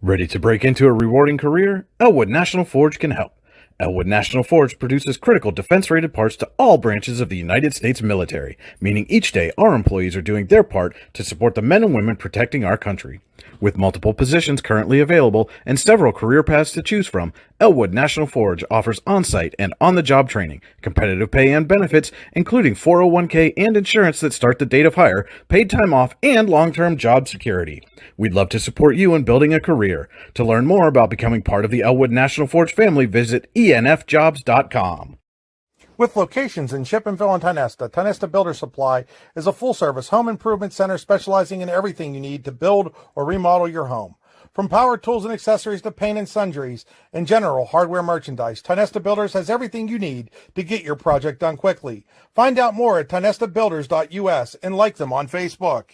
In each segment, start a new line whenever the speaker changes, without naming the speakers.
Ready to break into a rewarding career? Elwood National Forge can help. Elwood National Forge produces critical defense-rated parts to all branches of the United States military, meaning each day our employees are doing their part to support the men and women protecting our country. With multiple positions currently available and several career paths to choose from, Elwood National Forge offers on-site and on-the-job training, competitive pay and benefits, including 401k and insurance that start the date of hire, paid time off, and long-term job security. We'd love to support you in building a career. To learn more about becoming part of the Elwood National Forge family, visit enfjobs.com.
With locations in Chippenville and Tionesta Builder Supply is a full-service home improvement center specializing in everything you need to build or remodel your home. From power tools and accessories to paint and sundries and general hardware merchandise, Tionesta Builders has everything you need to get your project done quickly. Find out more at tionestabuilders.us and like them on Facebook.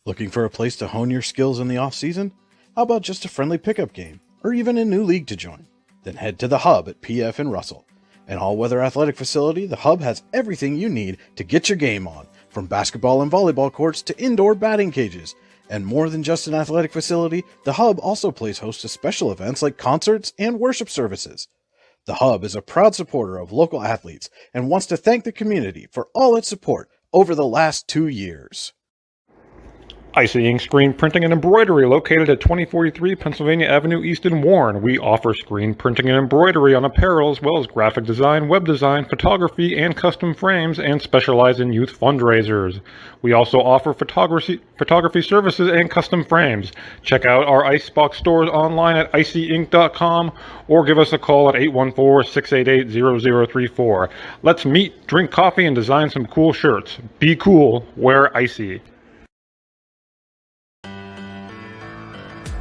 Looking for a place to hone your skills in the off-season? How about just a friendly pickup game, or even a new league to join? Then head to the Hub at PF in Russell. An all-weather athletic facility, the Hub has everything you need to get your game on, from basketball and volleyball courts to indoor batting cages. And more than just an athletic facility, the Hub also plays host to special events like concerts and worship services. The Hub is a proud supporter of local athletes and wants to thank the community for all its support over the last 2 years.
Icy Ink Screen Printing and Embroidery, located at 2043 Pennsylvania Avenue East in Warren. We offer screen printing and embroidery on apparel, as well as graphic design, web design, photography, and custom frames, and specialize in youth fundraisers. We also offer photography services and custom frames. Check out our Icebox stores online at icyink.com or give us a call at 814-688-0034. Let's meet, drink coffee, and design some cool shirts. Be cool, wear Icy.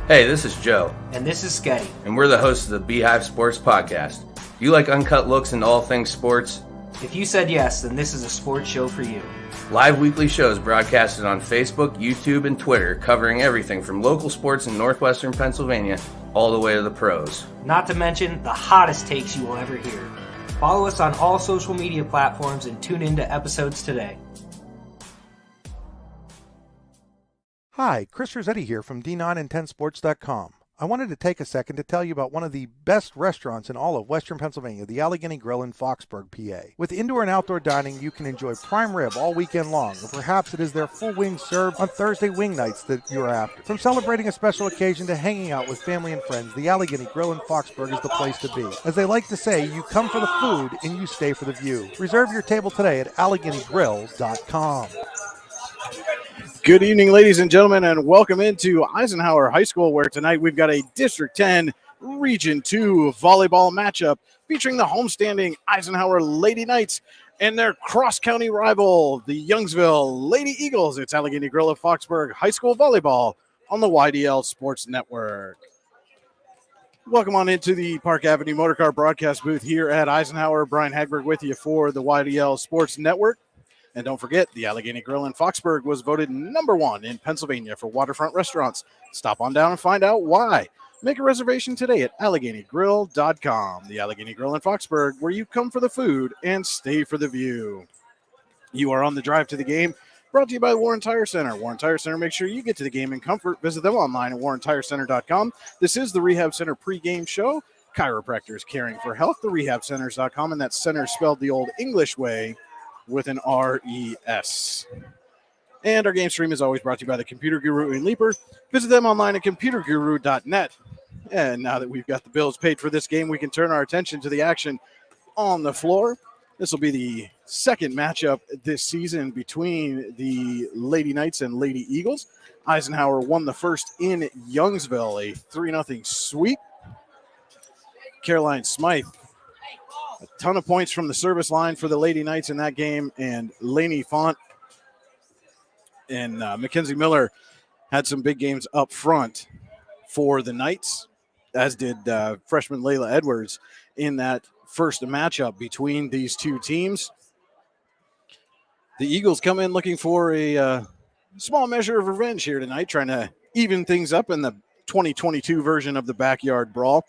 Hey, this is Joe.
And this is Sketty.
And we're the hosts of the Beehive Sports Podcast. Do you like uncut looks into all things sports?
If you said yes, then this is a sports show for you.
Live weekly shows broadcasted on Facebook, YouTube, and Twitter, covering everything from local sports in northwestern Pennsylvania all the way to the pros.
Not to mention the hottest takes you will ever hear. Follow us on all social media platforms and tune into episodes today.
Hi, Chris Rossetti here from D9and10sports.com. I wanted to take a second to tell you about one of the best restaurants in all of Western Pennsylvania, the Allegheny Grill in Foxburg, PA. With indoor and outdoor dining, you can enjoy prime rib all weekend long, or perhaps it is their full wings served on Thursday wing nights that you're after. From celebrating a special occasion to hanging out with family and friends, the Allegheny Grill in Foxburg is the place to be. As they like to say, you come for the food and you stay for the view. Reserve your table today at AlleghenyGrill.com.
Good evening, ladies and gentlemen, and welcome into Eisenhower High School, where tonight we've got a District 10 Region 2 volleyball matchup featuring the homestanding Eisenhower Lady Knights and their cross-county rival, the Youngsville Lady Eagles. It's Allegheny Grill of Foxburg High School Volleyball on the YDL Sports Network. Welcome on into the Park Avenue Motorcar broadcast booth here at Eisenhower. Brian Hagberg with you for the YDL Sports Network. And don't forget, the Allegheny Grill in Foxburg was voted #1 in Pennsylvania for waterfront restaurants. Stop on down and find out why. Make a reservation today at AlleghenyGrill.com. The Allegheny Grill in Foxburg, where you come for the food and stay for the view. You are on the drive to the game, brought to you by Warren Tire Center. Warren Tire Center, make sure you get to the game in comfort. Visit them online at WarrenTireCenter.com. This is the Rehab Center pregame show. Chiropractors caring for health, therehabcenters.com, and that's center spelled the old English way, with an R-E-S. And our game stream is always brought to you by the Computer Guru in Leaper. Visit them online at computerguru.net. And now that we've got the bills paid for this game, we can turn our attention to the action on the floor. This will be the second matchup this season between the Lady Knights and Lady Eagles. Eisenhower won the first in Youngsville, a 3-0 sweep. Caroline Smythe, a ton of points from the service line for the Lady Knights in that game, and Lainey Font and Mackenzie Miller had some big games up front for the Knights, as did freshman Layla Edwards in that first matchup between these two teams. The Eagles come in looking for a small measure of revenge here tonight, trying to even things up in the 2022 version of the Backyard Brawl.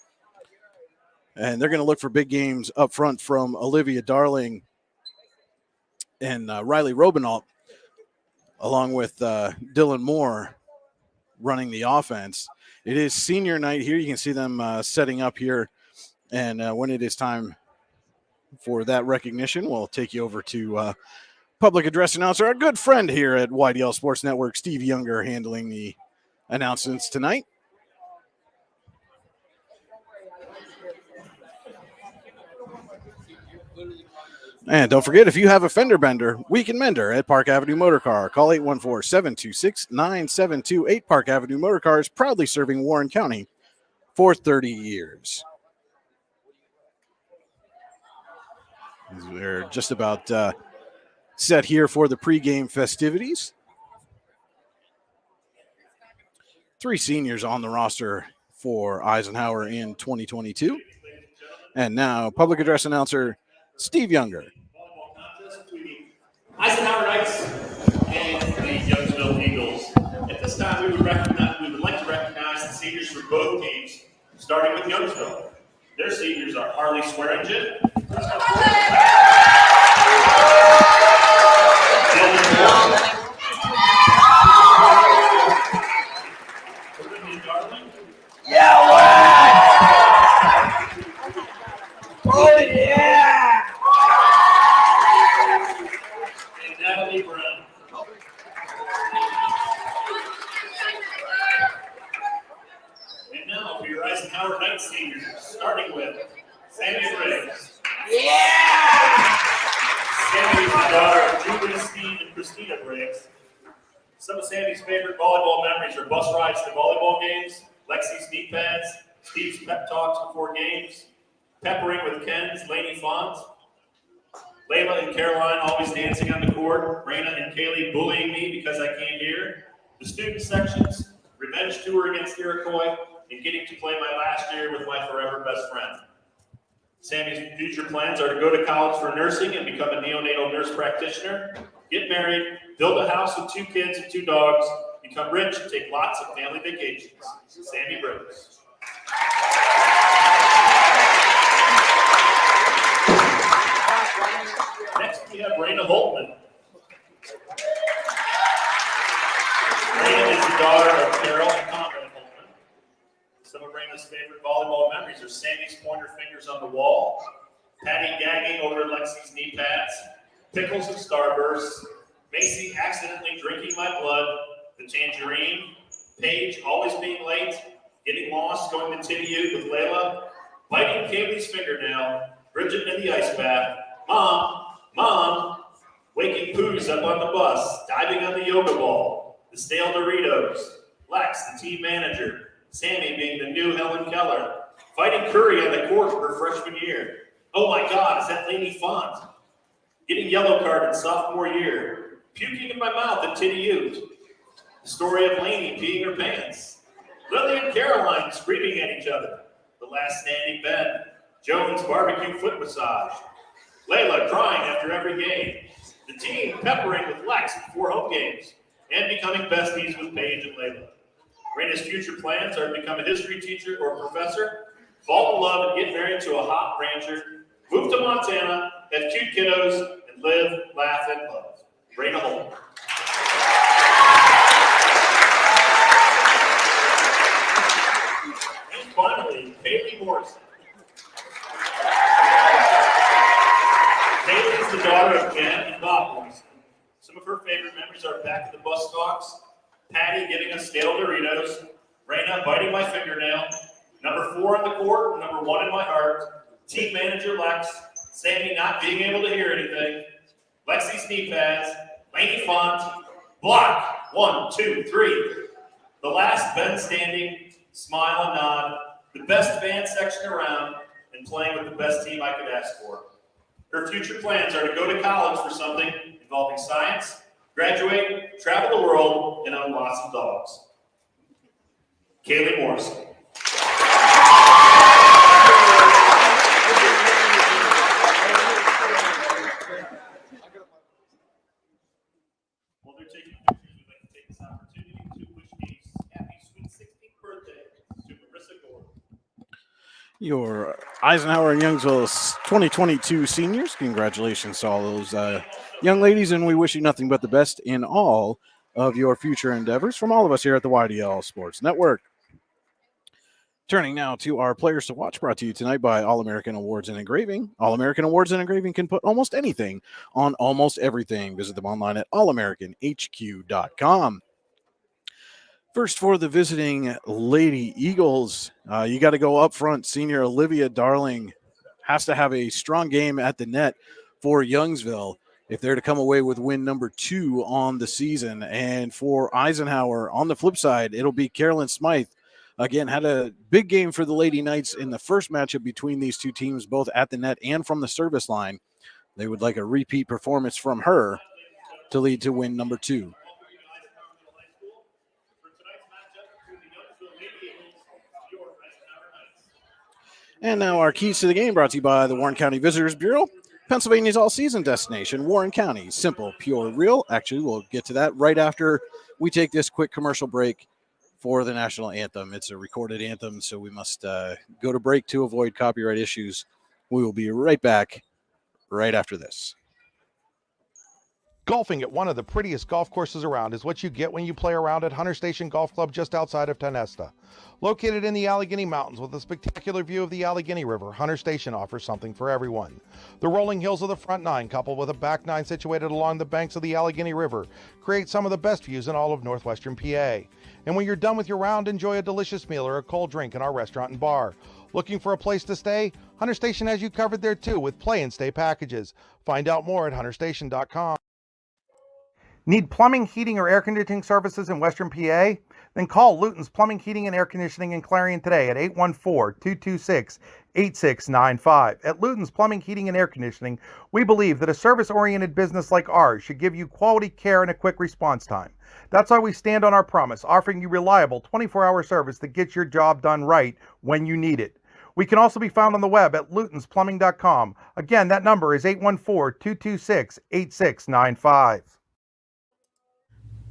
And they're going to look for big games up front from Olivia Darling and Riley Robinault, along with Dylan Moore running the offense. It is senior night here. You can see them setting up here. And when it is time for that recognition, we'll take you over to public address announcer, our good friend here at YDL Sports Network, Steve Younger, handling the announcements tonight. And don't forget, if you have a fender bender, we can mend her at Park Avenue Motor Car. Call 814-726-9728. Park Avenue Motor Cars, proudly serving Warren County for 30 years. We're just about set here for the pregame festivities. 3 seniors on the roster for Eisenhower in 2022. And now, public address announcer Steve Younger.
Eisenhower Knights and the Youngsville Eagles. At this time, we would like to recognize the seniors for both teams, starting with Youngsville. Their seniors are Harley Swearingen, Olivia Darling.
Oh, yeah!
And Natalie Brown. And now for your Eisenhower Knights seniors, starting with Sammy Briggs.
Yeah!
Sammy is the daughter of Julia, Steve, and Christina Briggs. Some of Sammy's favorite volleyball memories are bus rides to volleyball games, Lexi's knee pads, Steve's pep talks before games, peppering with Ken's Laney Font, Layla and Caroline always dancing on the court, Rayna and Kaylee bullying me because I came here, the student sections, revenge tour against Iroquois, and getting to play my last year with my forever best friend. Sammy's future plans are to go to college for nursing and become a neonatal nurse practitioner, get married, build a house with 2 kids and 2 dogs, become rich, and take lots of family vacations. Sammy Brooks. Next, we have Rayna Voltman. Rayna is the daughter of Carol and Conrad Voltman. Some of Rayna's favorite volleyball memories are Sammy's pointer fingers on the wall, Patty gagging over Lexi's knee pads, pickles and starbursts, Macy accidentally drinking my blood, the tangerine, Paige always being late, getting lost going to Titty Ute with Layla, biting Kaylee's fingernail, Bridget in the ice bath, Mom, waking Poos up on the bus, diving on the yoga ball, the stale Doritos, Lex, the team manager, Sammy being the new Helen Keller, fighting Curry on the court her freshman year. Oh my God, is that Laney Font? Getting yellow carded sophomore year, puking in my mouth at Titty Ute. The story of Laney peeing her pants. Lily and Caroline screaming at each other. The last standing Ben. Jones barbecue foot massage. Layla crying after every game. The team peppering with Lex before home games. And becoming besties with Paige and Layla. Rayna's future plans are to become a history teacher or professor, fall in love and get married to a hot rancher, move to Montana, have cute kiddos, and live, laugh, and love. Rayna Holm. And finally, Kaylee Morrison. Kaylee is the daughter of Jen and Bob Morrison. Some of her favorite memories are back at the bus stops, Patty giving us stale Doritos, Rayna biting my fingernail, number 4 on the court, number 1 in my heart, team manager Lex, Sammy not being able to hear anything, Lexi's knee pads, Laney Font, block, 1, 2, 3. The last Ben standing, smile and nod, the best band section around, and playing with the best team I could ask for. Her future plans are to go to college for something involving science, graduate, travel the world, and own lots of dogs. Kaylee Morrison. While they're taking pictures, we'd like to take this opportunity to wish a happy sweet 16th birthday to Marissa Gordon.
Your Eisenhower and Youngsville 2022 seniors, congratulations to all those young ladies, and we wish you nothing but the best in all of your future endeavors from all of us here at the YDL Sports Network. Turning now to our players to watch, brought to you tonight by All-American Awards and Engraving. All-American Awards and Engraving can put almost anything on almost everything. Visit them online at allamericanhq.com. First, for the visiting Lady Eagles, you got to go up front. Senior Olivia Darling has to have a strong game at the net for Youngsville if they're to come away with win number 2 on the season. And for Eisenhower, on the flip side, it'll be Carolyn Smythe. Again, had a big game for the Lady Knights in the first matchup between these two teams, both at the net and from the service line. They would like a repeat performance from her to lead to win number 2. And now our keys to the game, brought to you by the Warren County Visitors Bureau, Pennsylvania's all-season destination, Warren County. Simple, pure, real. Actually, we'll get to that right after we take this quick commercial break for the national anthem. It's a recorded anthem, so we must go to break to avoid copyright issues. We will be right back right after this.
Golfing at one of the prettiest golf courses around is what you get when you play around at Hunter Station Golf Club just outside of Tonesta. Located in the Allegheny Mountains with a spectacular view of the Allegheny River, Hunter Station offers something for everyone. The rolling hills of the front nine, coupled with a back nine situated along the banks of the Allegheny River, create some of the best views in all of northwestern PA. And when you're done with your round, enjoy a delicious meal or a cold drink in our restaurant and bar. Looking for a place to stay? Hunter Station has you covered there too with play and stay packages. Find out more at hunterstation.com. Need plumbing, heating, or air conditioning services in Western PA? Then call Luton's Plumbing, Heating, and Air Conditioning in Clarion today at 814-226-8695. At Luton's Plumbing, Heating, and Air Conditioning, we believe that a service-oriented business like ours should give you quality care and a quick response time. That's why we stand on our promise, offering you reliable 24-hour service that gets your job done right when you need it. We can also be found on the web at lutonsplumbing.com. Again, that number is 814-226-8695.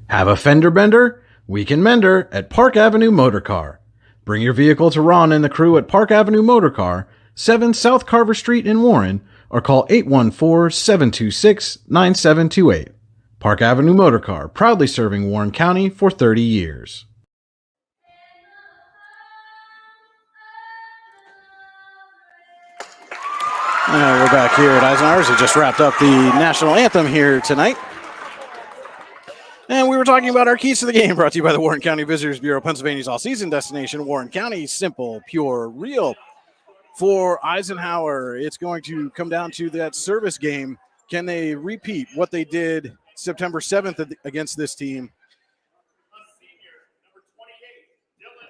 Have a fender bender? We can mend her at Park Avenue Motor Car. Bring your vehicle to Ron and the crew at Park Avenue Motor Car, 7 South Carver Street in Warren, or call 814-726-9728. Park Avenue Motor Car, proudly serving Warren County for 30 years.
We're back here at Eisenhower's. We just wrapped up the national anthem here tonight. And we were talking about our keys to the game, brought to you by the Warren County Visitors Bureau, Pennsylvania's all-season destination, Warren County. Simple, pure, real. For Eisenhower, it's going to come down to that service game. Can they repeat what they did September 7th against this team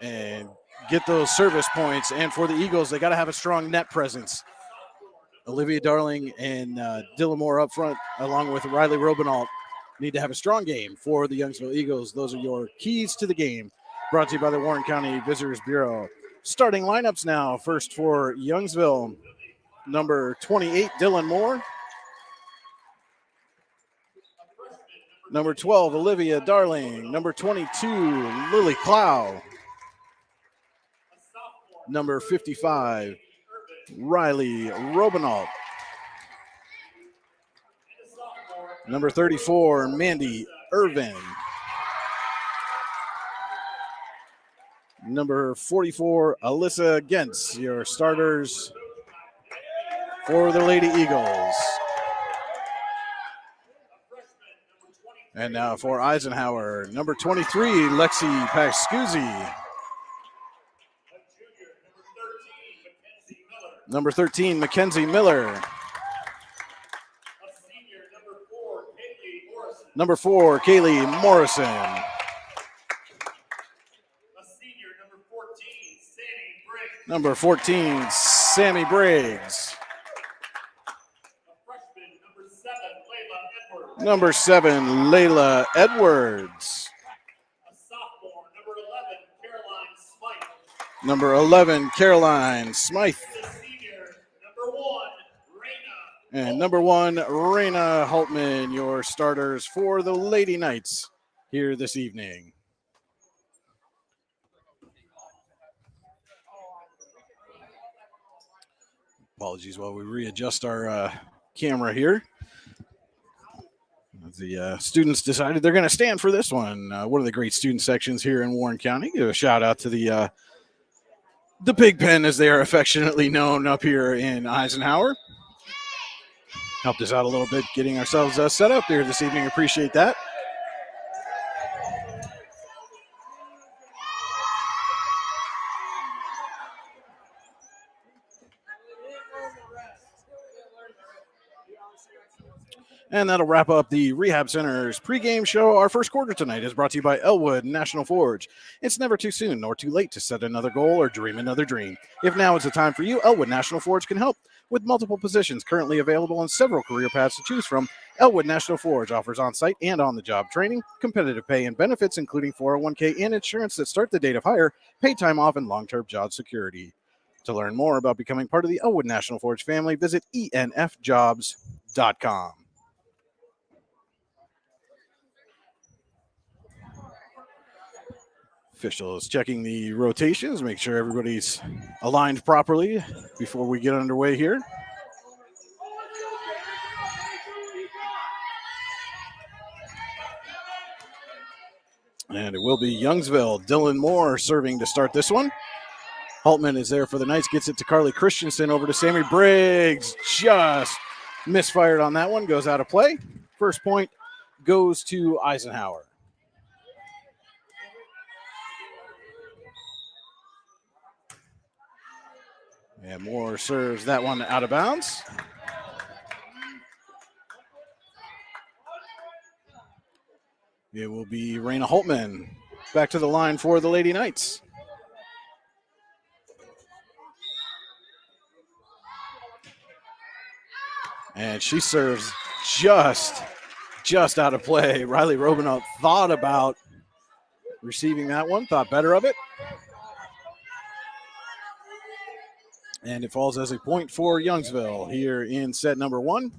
and get those service points? And for the Eagles, they got to have a strong net presence. Olivia Darling and Dylan Moore up front, along with Riley Robinault, need to have a strong game for the Youngsville Eagles. Those are your keys to the game, brought to you by the Warren County Visitors Bureau. Starting lineups now. First for Youngsville, number 28, Dylan Moore. Number 12, Olivia Darling. Number 22, Lily Clow. Number 55, Riley Robinault. Number 34, Mandy Irvin. Number 44, Alyssa Gentz, your starters for the Lady Eagles. And now for Eisenhower, number 23, Lexi Pascuzzi. Number 13, Mackenzie Miller. Number 4, Kaylee Morrison. Number 14, Sammy Briggs. Number 7, Layla Edwards. Number 11, Caroline Smythe. And number 1, Rayna Voltman, your starters for the Lady Knights here this evening. Apologies while we readjust our camera here. The students decided they're going to stand for this one. One of the great student sections here in Warren County. Give a shout out to the Pig Pen, as they are affectionately known up here in Eisenhower. Helped us out a little bit getting ourselves set up here this evening. Appreciate that. And that'll wrap up the Rehab Center's pregame show. Our first quarter tonight is brought to you by Elwood National Forge. It's never too soon nor too late to set another goal or dream another dream. If now is the time for you, Elwood National Forge can help. With multiple positions currently available and several career paths to choose from, Elwood National Forge offers on-site and on-the-job training, competitive pay and benefits, including 401k and insurance that start the date of hire, paid time off, and long-term job security. To learn more about becoming part of the Elwood National Forge family, visit enfjobs.com. Officials checking the rotations, make sure everybody's aligned properly before we get underway here. And it will be Youngsville. Dylan Moore serving to start this one. Holtman is there for the Knights, gets it to Carly Christensen, over to Sammy Briggs. Just misfired on that one, goes out of play. First point goes to Eisenhower. And Moore serves that one out of bounds. It will be Rayna Voltman back to the line for the Lady Knights. And she serves just out of play. Riley Robinot thought about receiving that one, thought better of it. And it falls as a point for Youngsville here in set number 1.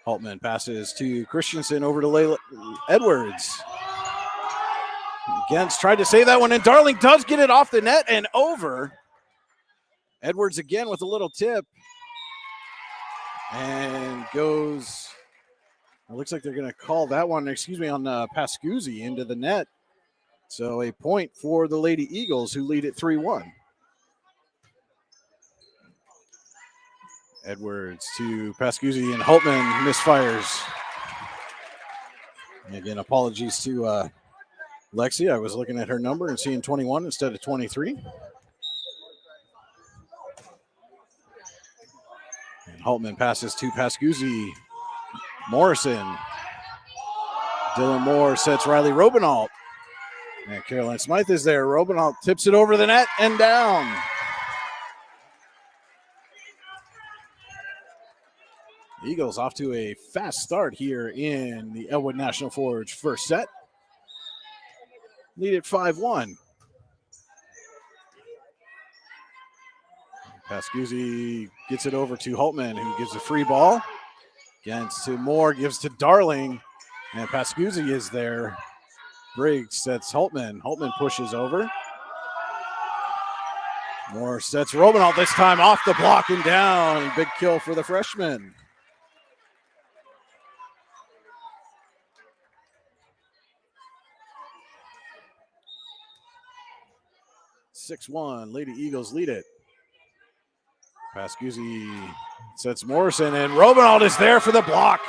Holtman passes to Christensen, over to Layla Edwards. Again, tried to save that one, and Darling does get it off the net and over. Edwards again with a little tip. And goes, it looks like they're going to call that one, on Pascuzzi into the net. So a point for the Lady Eagles, who lead at 3-1. Edwards to Pascuzzi, and Holtman misfires. And again, apologies to Lexi. I was looking at her number and seeing 21 instead of 23. And Holtman passes to Pascuzzi. Morrison. Dylan Moore sets Riley Robinalt. And Caroline Smythe is there. Robinalt tips it over the net and down. Eagles off to a fast start here in the Elwood National Forge first set. Lead at 5-1. Pascuzzi gets it over to Holtman, who gives a free ball. Against to Moore, gives to Darling. And Pascuzzi is there. Briggs sets Holtman. Holtman pushes over. Moore sets Robinalt, this time off the block and down. Big kill for the freshman. 6-1, Lady Eagles lead it. Pascuzzi sets Morrison, and Robinalt is there for the block.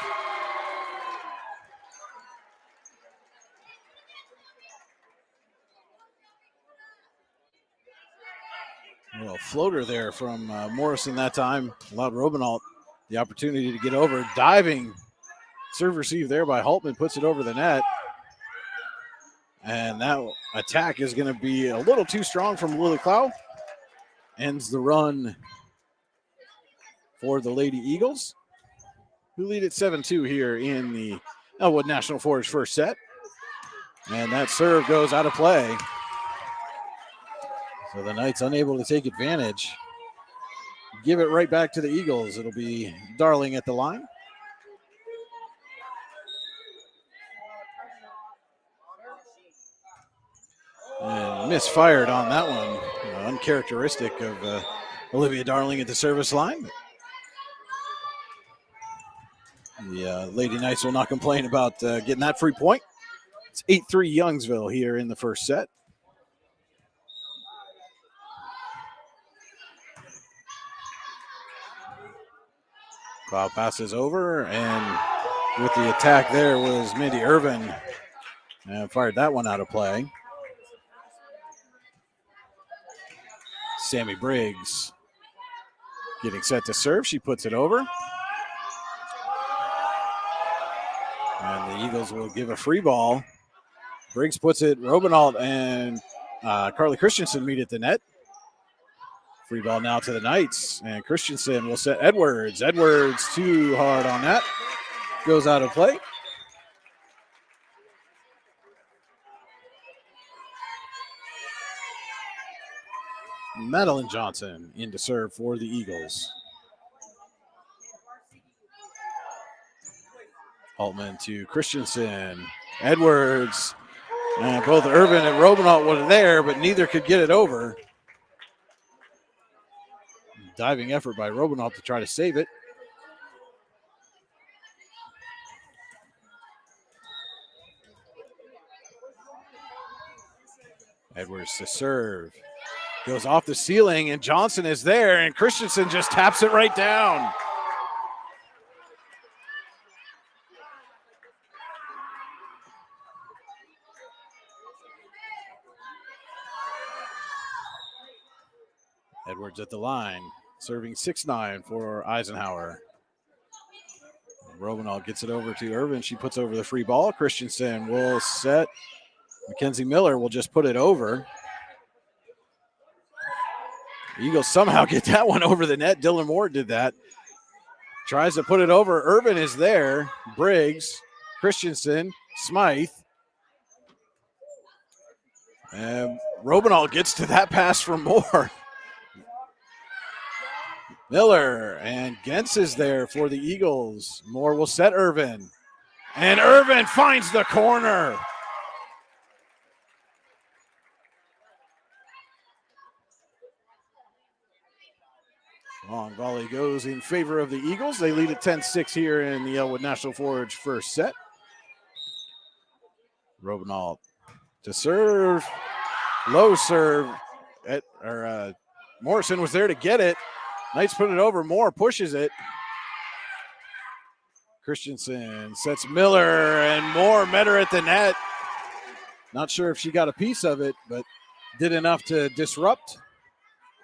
A little floater there from Morrison that time. Allowed Robinalt the opportunity to get over. Diving serve receive there by Holtman, puts it over the net. And that attack is going to be a little too strong from Lily Clow. Ends the run for the Lady Eagles, who lead at 7-2 here in the Elwood National Forge first set. And that serve goes out of play. So the Knights unable to take advantage. Give it right back to the Eagles. It'll be Darling at the line. And misfired on that one. Uncharacteristic of Olivia Darling at the service line. The Lady Knights will not complain about getting that free point. It's 8-3 Youngsville here in the first set. Foul passes over, and with the attack there was Mindy Irvin. And fired that one out of play. Sammy Briggs getting set to serve. She puts it over. And the Eagles will give a free ball. Briggs puts it. Robinalt and Carly Christensen meet at the net. Free ball now to the Knights. And Christensen will set Edwards. Edwards too hard on that. Goes out of play. Madeline Johnson in to serve for the Eagles. Altman to Christensen. Edwards. And both Irvin and Robinalt were there, but neither could get it over. Diving effort by Robinalt to try to save it. Edwards to serve. Goes off the ceiling, and Johnson is there, and Christensen just taps it right down. Edwards at the line, serving 6-9 for Eisenhower. Robinall gets it over to Irvin. She puts over the free ball. Christensen will set. Mackenzie Miller will just put it over. The Eagles somehow get that one over the net. Dylan Moore did that. Tries to put it over. Irvin is there. Briggs, Christensen, Smythe. And Robinall gets to that pass for Moore. Miller and Gens is there for the Eagles. Moore will set Irvin. And Irvin finds the corner. Long volley goes in favor of the Eagles. They lead at 10-6 here in the Elwood National Forge first set. Robinall to serve. Low serve. Morrison was there to get it. Knights put it over. Moore pushes it. Christensen sets Miller, and Moore met her at the net. Not sure if she got a piece of it, but did enough to disrupt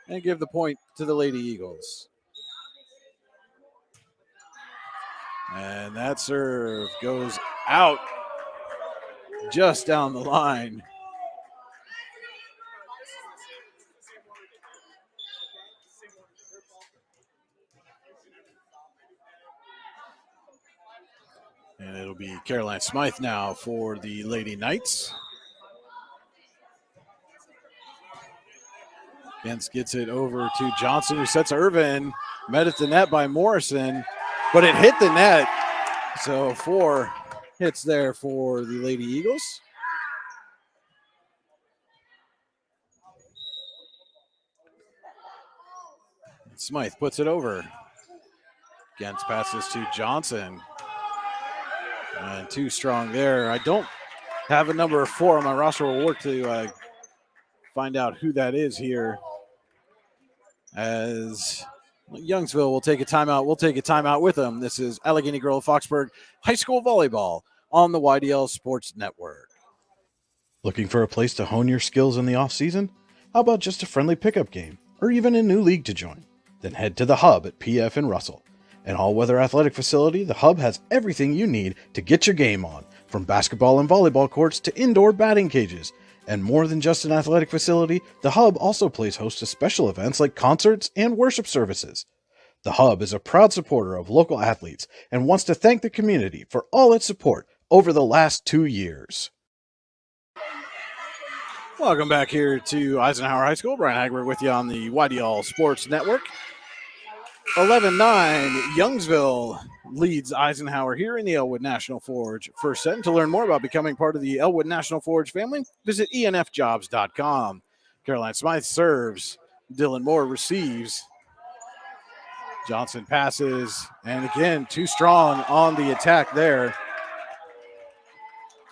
and give the point to the Lady Eagles. And that serve goes out just down the line. And it'll be Caroline Smythe now for the Lady Knights. Gens gets it over to Johnson, who sets Irvin. Met at the net by Morrison, but it hit the net. So 4 hits there for the Lady Eagles. Smythe puts it over. Gens passes to Johnson. And too strong there. I don't have a number 4 on my roster. We'll work to find out who that is here. As Youngsville will take a timeout. We'll take a timeout with them. This is Allegheny Girl Foxburg High School Volleyball on the YDL Sports Network. Looking for a place to hone your skills in the off-season? How about just a friendly pickup game or even a new league to join? Then head to the Hub at PF in Russell. An all-weather athletic facility, the Hub has everything you need to get your game on, from basketball and volleyball courts to indoor batting cages. And more than just an athletic facility, the Hub also plays host to special events like concerts and worship services. The Hub is a proud supporter of local athletes and wants to thank the community for all its support over the last 2 years. Welcome back here to Eisenhower High School. Brian Hagberg with you on the YDL Sports Network. 11-9, Youngsville leads Eisenhower here in the Elwood National Forge first set. And to learn more about becoming part of the Elwood National Forge family, visit enfjobs.com. Caroline Smythe serves. Dylan Moore receives. Johnson passes. And again, too strong on the attack there.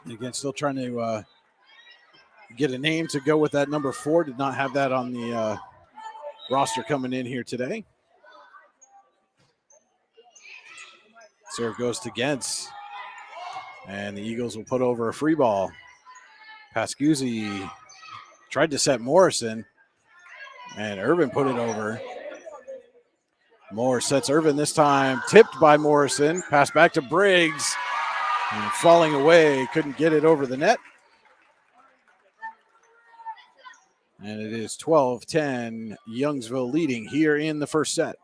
And again, still trying to get a name to go with that number 4. Did not have that on the roster coming in here today. Serve goes to Gentz. And the Eagles will put over a free ball. Pascuzzi tried to set Morrison. And Irvin put it over. Moore sets Irvin this time. Tipped by Morrison. Pass back to Briggs. And falling away. Couldn't get it over the net. And it is 12-10. Youngsville leading here in the first set.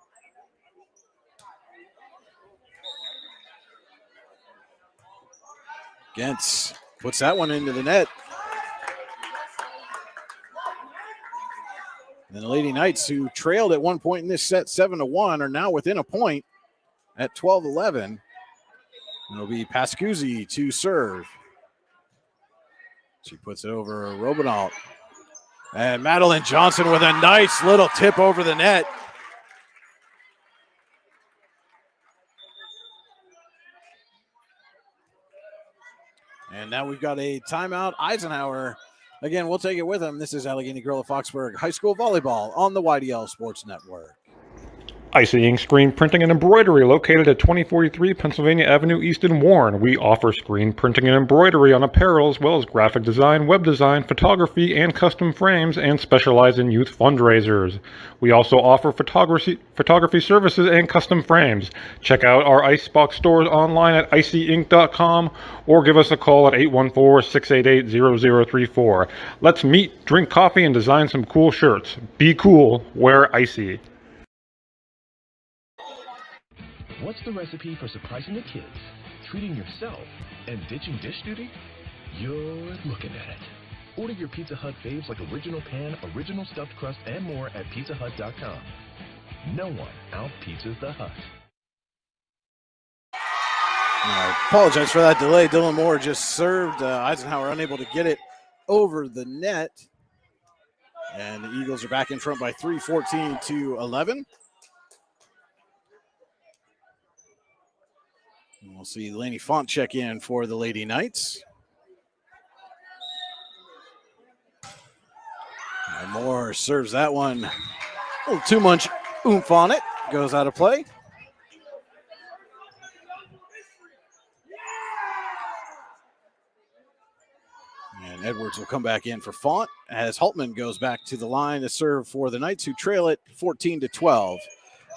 Gentz puts that one into the net. And the Lady Knights, who trailed at one point in this set 7-1, are now within a point at 12-11. It'll be Pascuzzi to serve. She puts it over Robinault. And Madeline Johnson with a nice little tip over the net. And now we've got a timeout. Eisenhower, again, we'll take it with them. This is Allegheny Gorilla Foxburg High School Volleyball on the YDL Sports Network.
Icing Screen Printing and Embroidery, located at 2043 Pennsylvania Avenue East in Warren. We offer screen printing and embroidery on apparel, as well as graphic design, web design, photography, and custom frames, and specialize in youth fundraisers. We also offer photography services and custom frames. Check out our Icebox stores online at icyinc.com or give us a call at 814-688-0034. Let's meet, drink coffee, and design some cool shirts. Be cool, wear Icy.
What's the recipe for surprising the kids, treating yourself, and ditching dish duty? You're looking at it. Order your Pizza Hut faves like Original Pan, Original Stuffed Crust, and more at pizzahut.com. No one out-pizzas the Hut.
I apologize for that delay. Dylan Moore just served. Eisenhower unable to get it over the net. And the Eagles are back in front by 3, 14-11. And we'll see Laney Font check in for the Lady Knights. And Moore serves that one. A little too much oomph on it. Goes out of play. And Edwards will come back in for Font as Holtman goes back to the line to serve for the Knights, who trail it 14-12.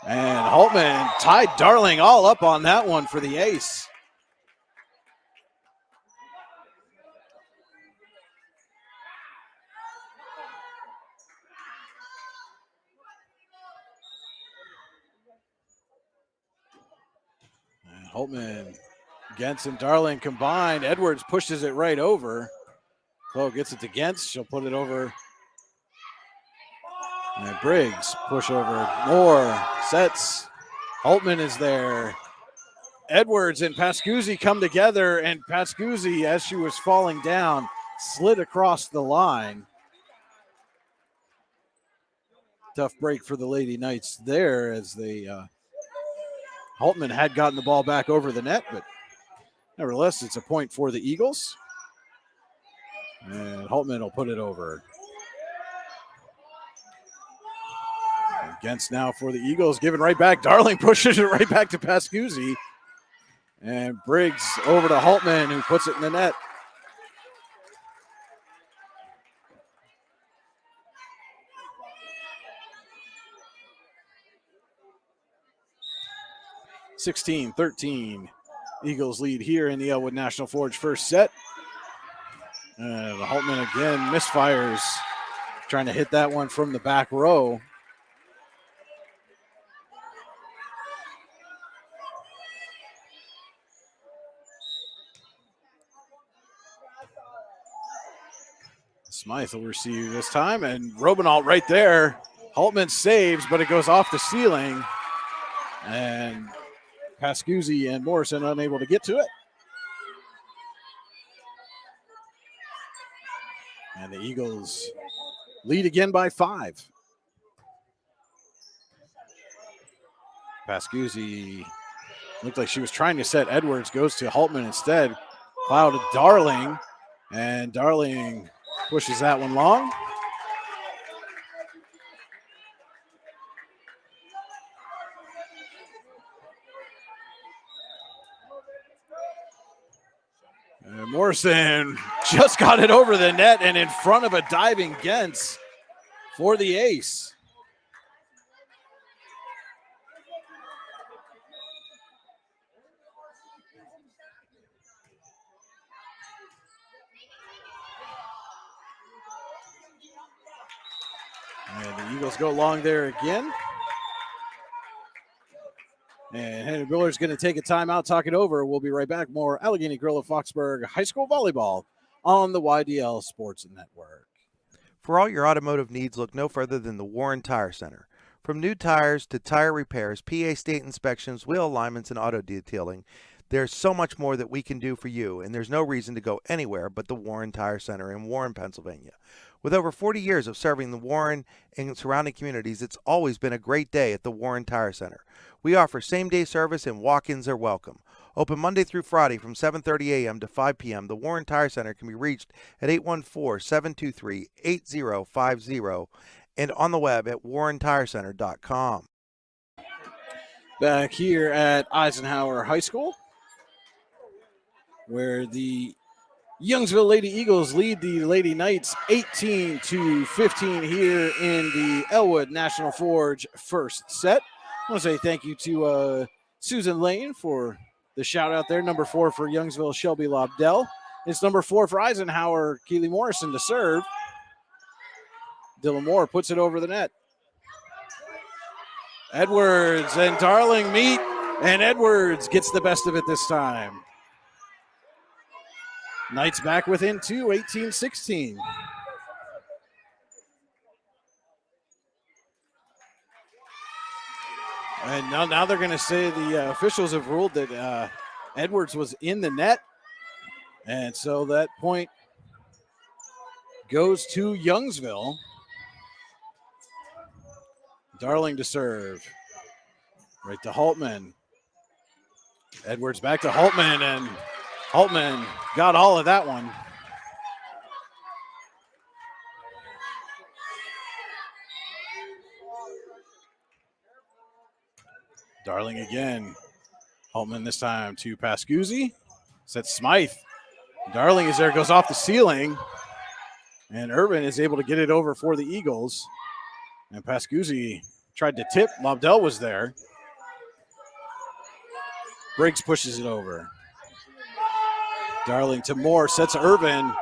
And Holtman tied Darling all up on that one for the ace. And Holtman, Gentz, and Darling combined. Edwards pushes it right over. Chloe gets it to Gentz. She'll put it over. And Briggs push over. Moore sets. Holtman is there. Edwards and Pascuzzi come together, and Pascuzzi, as she was falling down, slid across the line. Tough break for the Lady Knights there, as they Holtman had gotten the ball back over the net, but nevertheless, it's a point for the Eagles. And Holtman will put it over. Against now for the Eagles, giving right back. Darling pushes it right back to Pascuzzi. And Briggs over to Holtman, who puts it in the net. (16-13). Eagles lead here in the Elwood National Forge first set. And Holtman again misfires, trying to hit that one from the back row. Smythe will receive this time, and Robinalt right there. Holtman saves, but it goes off the ceiling. And Pascuzzi and Morrison unable to get to it. And the Eagles lead again by 5. Pascuzzi looked like she was trying to set Edwards, goes to Holtman instead. Cloud to Darling, and Darling pushes that one long. And Morrison just got it over the net and in front of a diving Gens for the ace. And the Eagles go long there again. And Henry Miller's going to take a timeout, talk it over. We'll be right back. More Allegheny Grill of Foxburg High School Volleyball on the YDL Sports Network.
For all your automotive needs, look no further than the Warren Tire Center. From new tires to tire repairs, PA state inspections, wheel alignments, and auto detailing, there's so much more that we can do for you, and there's no reason to go anywhere but the Warren Tire Center in Warren, Pennsylvania. With over 40 years of serving the Warren and surrounding communities, it's always been a great day at the Warren Tire Center. We offer same-day service and walk-ins are welcome. Open Monday through Friday from 7:30 a.m. to 5 p.m., the Warren Tire Center can be reached at 814-723-8050 and on the web at warrentirecenter.com.
Back here at Eisenhower High School, where the Youngsville Lady Eagles lead the Lady Knights 18-15 here in the Elwood National Forge first set. I want to say thank you to Susan Lane for the shout out there. Number 4 for Youngsville, Shelby Lobdell. It's number 4 for Eisenhower, Keely Morrison to serve. Dylan Moore puts it over the net. Edwards and Darling meet, and Edwards gets the best of it this time. Knights back within 2, 18-16. And now they're going to say the officials have ruled that Edwards was in the net. And so that point goes to Youngsville. Darling to serve. Right to Holtman. Edwards back to Holtman, and Holtman got all of that one. Darling again. Holtman this time to Pascuzzi. Sets Smythe. Darling is there, goes off the ceiling. And Urban is able to get it over for the Eagles. And Pascuzzi tried to tip. Lobdell was there. Briggs pushes it over. Darling to Moore, sets Irvin.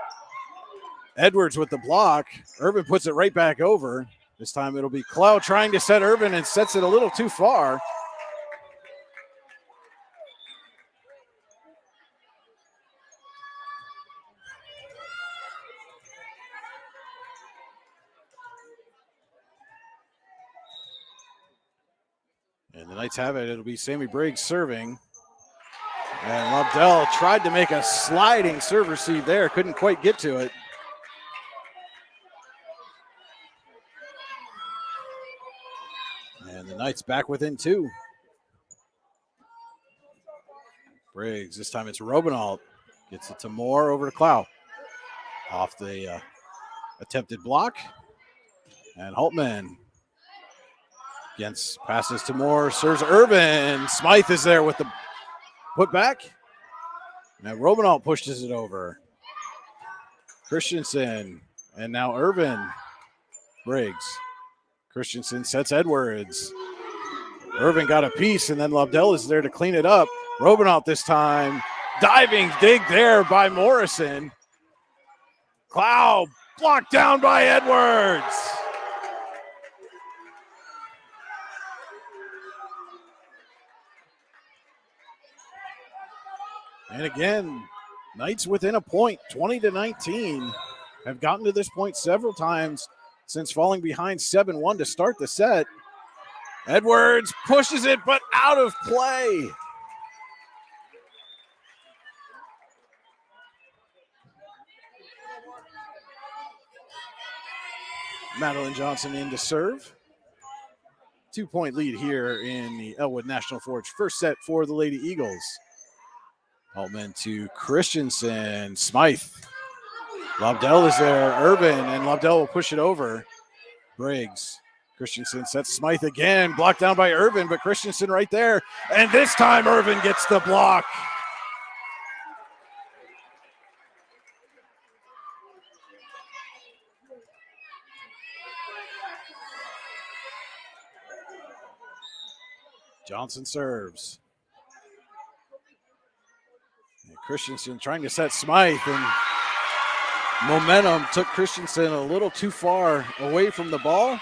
Edwards with the block. Irvin puts it right back over. This time it'll be Clow trying to set Irvin and sets it a little too far. And the Knights have it. It'll be Sammy Briggs serving. And Lobdell tried to make a sliding serve receive there. Couldn't quite get to it. And the Knights back within 2. Briggs, this time it's Robinalt. Gets it to Moore, over to Clow. Off the attempted block. And Holtman against passes to Moore, serves Irvin. Smythe is there with the put back. Now Robinalt pushes it over. Christensen, and now Irvin. Briggs. Christensen sets Edwards. Irvin got a piece, and then Lobdell is there to clean it up. Robinalt this time. Diving dig there by Morrison. Clow blocked down by Edwards. And again, Knights within a point, 20-19. have gotten to this point several times since falling behind 7-1 to start the set. Edwards pushes it, but out of play. Madeline Johnson in to serve. 2-point lead here in the Elwood National Forge. First set for the Lady Eagles. Altman to Christensen. Smythe. Lobdell is there. Urban, and Lobdell will push it over. Briggs. Christensen sets Smythe again. Blocked down by Urban, but Christensen right there. And this time Urban gets the block. Johnson serves. And Christensen trying to set Smythe, and momentum took Christensen a little too far away from the ball and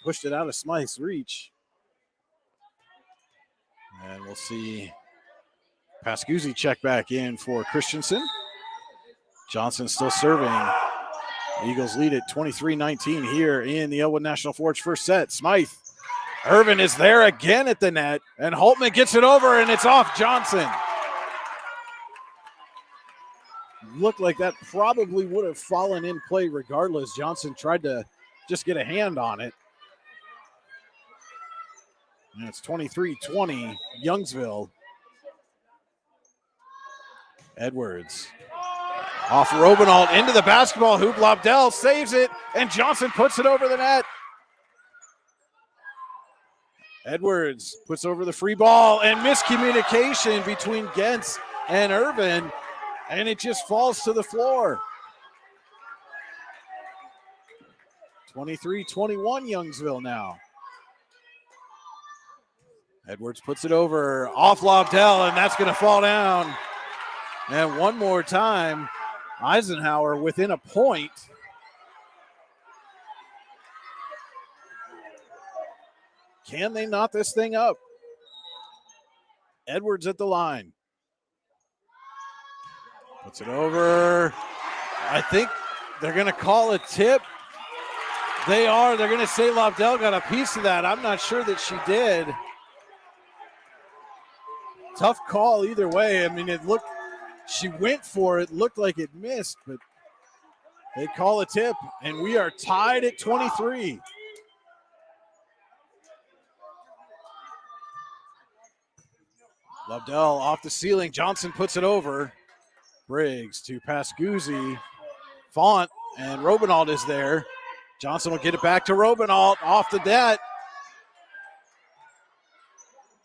pushed it out of Smythe's reach. And we'll see Pascuzzi check back in for Christensen. Johnson still serving. The Eagles lead at 23-19 here in the Elwood National Forge first set. Smythe. Irvin is there again at the net, and Holtman gets it over, and it's off Johnson. Looked like that probably would have fallen in play regardless. Johnson tried to just get a hand on it. And it's 23-20, Youngsville. Edwards. Off Robinalt into the basketball hoop. Lobdell saves it, and Johnson puts it over the net. Edwards puts over the free ball, and miscommunication between Gentz and Irvin, and it just falls to the floor. 23-21 Youngsville now. Edwards puts it over, off Lobdell, and that's going to fall down. And one more time, Eisenhower within a point. Can they knot this thing up? Edwards at the line. Puts it over. I think they're going to call a tip. They are. They're going to say Lobdell got a piece of that. I'm not sure that she did. Tough call either way. I mean, it looked, she went for it, looked like it missed, but they call a tip, and we are tied at 23. Lobdell off the ceiling. Johnson puts it over. Briggs to Pascuzzi. Font and Robinalt is there. Johnson will get it back to Robinalt off the net.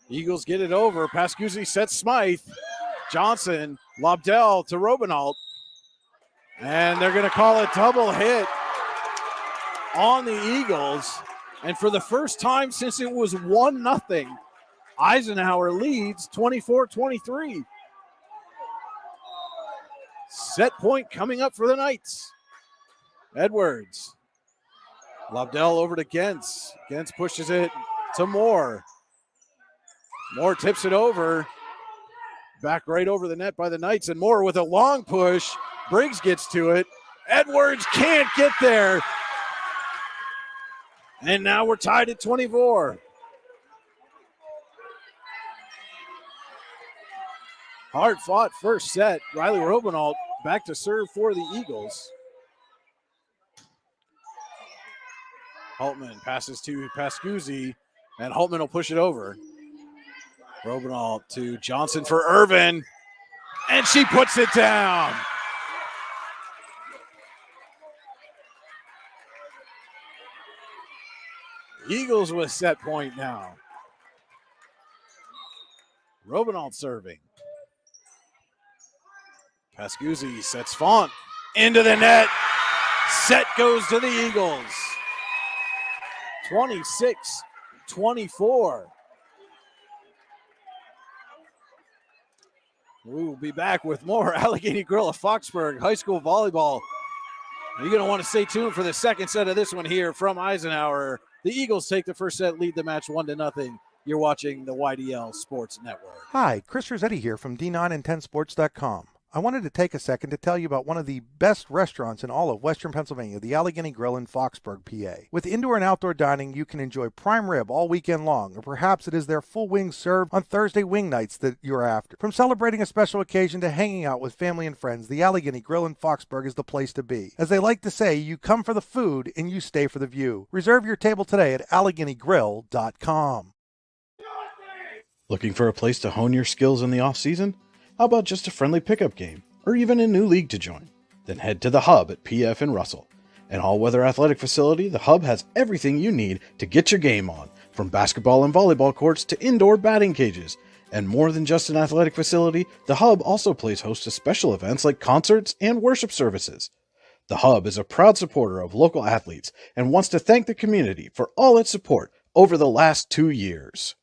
Eagles get it over. Pascuzzi sets Smythe. Johnson, Lobdell to Robinalt. And they're going to call a double hit on the Eagles. And for the first time since it was 1-0, Eisenhower leads 24-23. Set point coming up for the Knights. Edwards. Lobdell over to Gentz. Gentz pushes it to Moore. Moore tips it over. Back right over the net by the Knights. And Moore with a long push. Briggs gets to it. Edwards can't get there. And now we're tied at 24. Hard fought first set. Riley Robinalt back to serve for the Eagles. Holtman passes to Pascuzzi, and Holtman will push it over. Robinalt to Johnson for Irvin, and she puts it down. Eagles with set point now. Robinalt serving. Pascuzzi sets Font into the net. Set goes to the Eagles. 26-24. We will be back with more Allegheny Gorilla Foxburg High School Volleyball. You're going to want to stay tuned for the second set of this one here from Eisenhower. The Eagles take the first set, lead the match 1-0. You're watching the YDL Sports Network.
Hi, Chris Rossetti here from D9and10sports.com. I wanted to take a second to tell you about one of the best restaurants in all of Western Pennsylvania, the Allegheny Grill in Foxburg, PA. With indoor and outdoor dining, you can enjoy prime rib all weekend long, or perhaps it is their full wings served on Thursday wing nights that you're after. From celebrating a special occasion to hanging out with family and friends, the Allegheny Grill in Foxburg is the place to be. As they like to say, you come for the food and you stay for the view. Reserve your table today at AlleghenyGrill.com.
Looking for a place to hone your skills in the off-season? How about just a friendly pickup game, or even a new league to join? Then head to the Hub at PF in Russell. An all-weather athletic facility, the Hub has everything you need to get your game on, from basketball and volleyball courts to indoor batting cages. And more than just an athletic facility, the Hub also plays host to special events like concerts and worship services. The Hub is a proud supporter of local athletes and wants to thank the community for all its support over the last 2 years.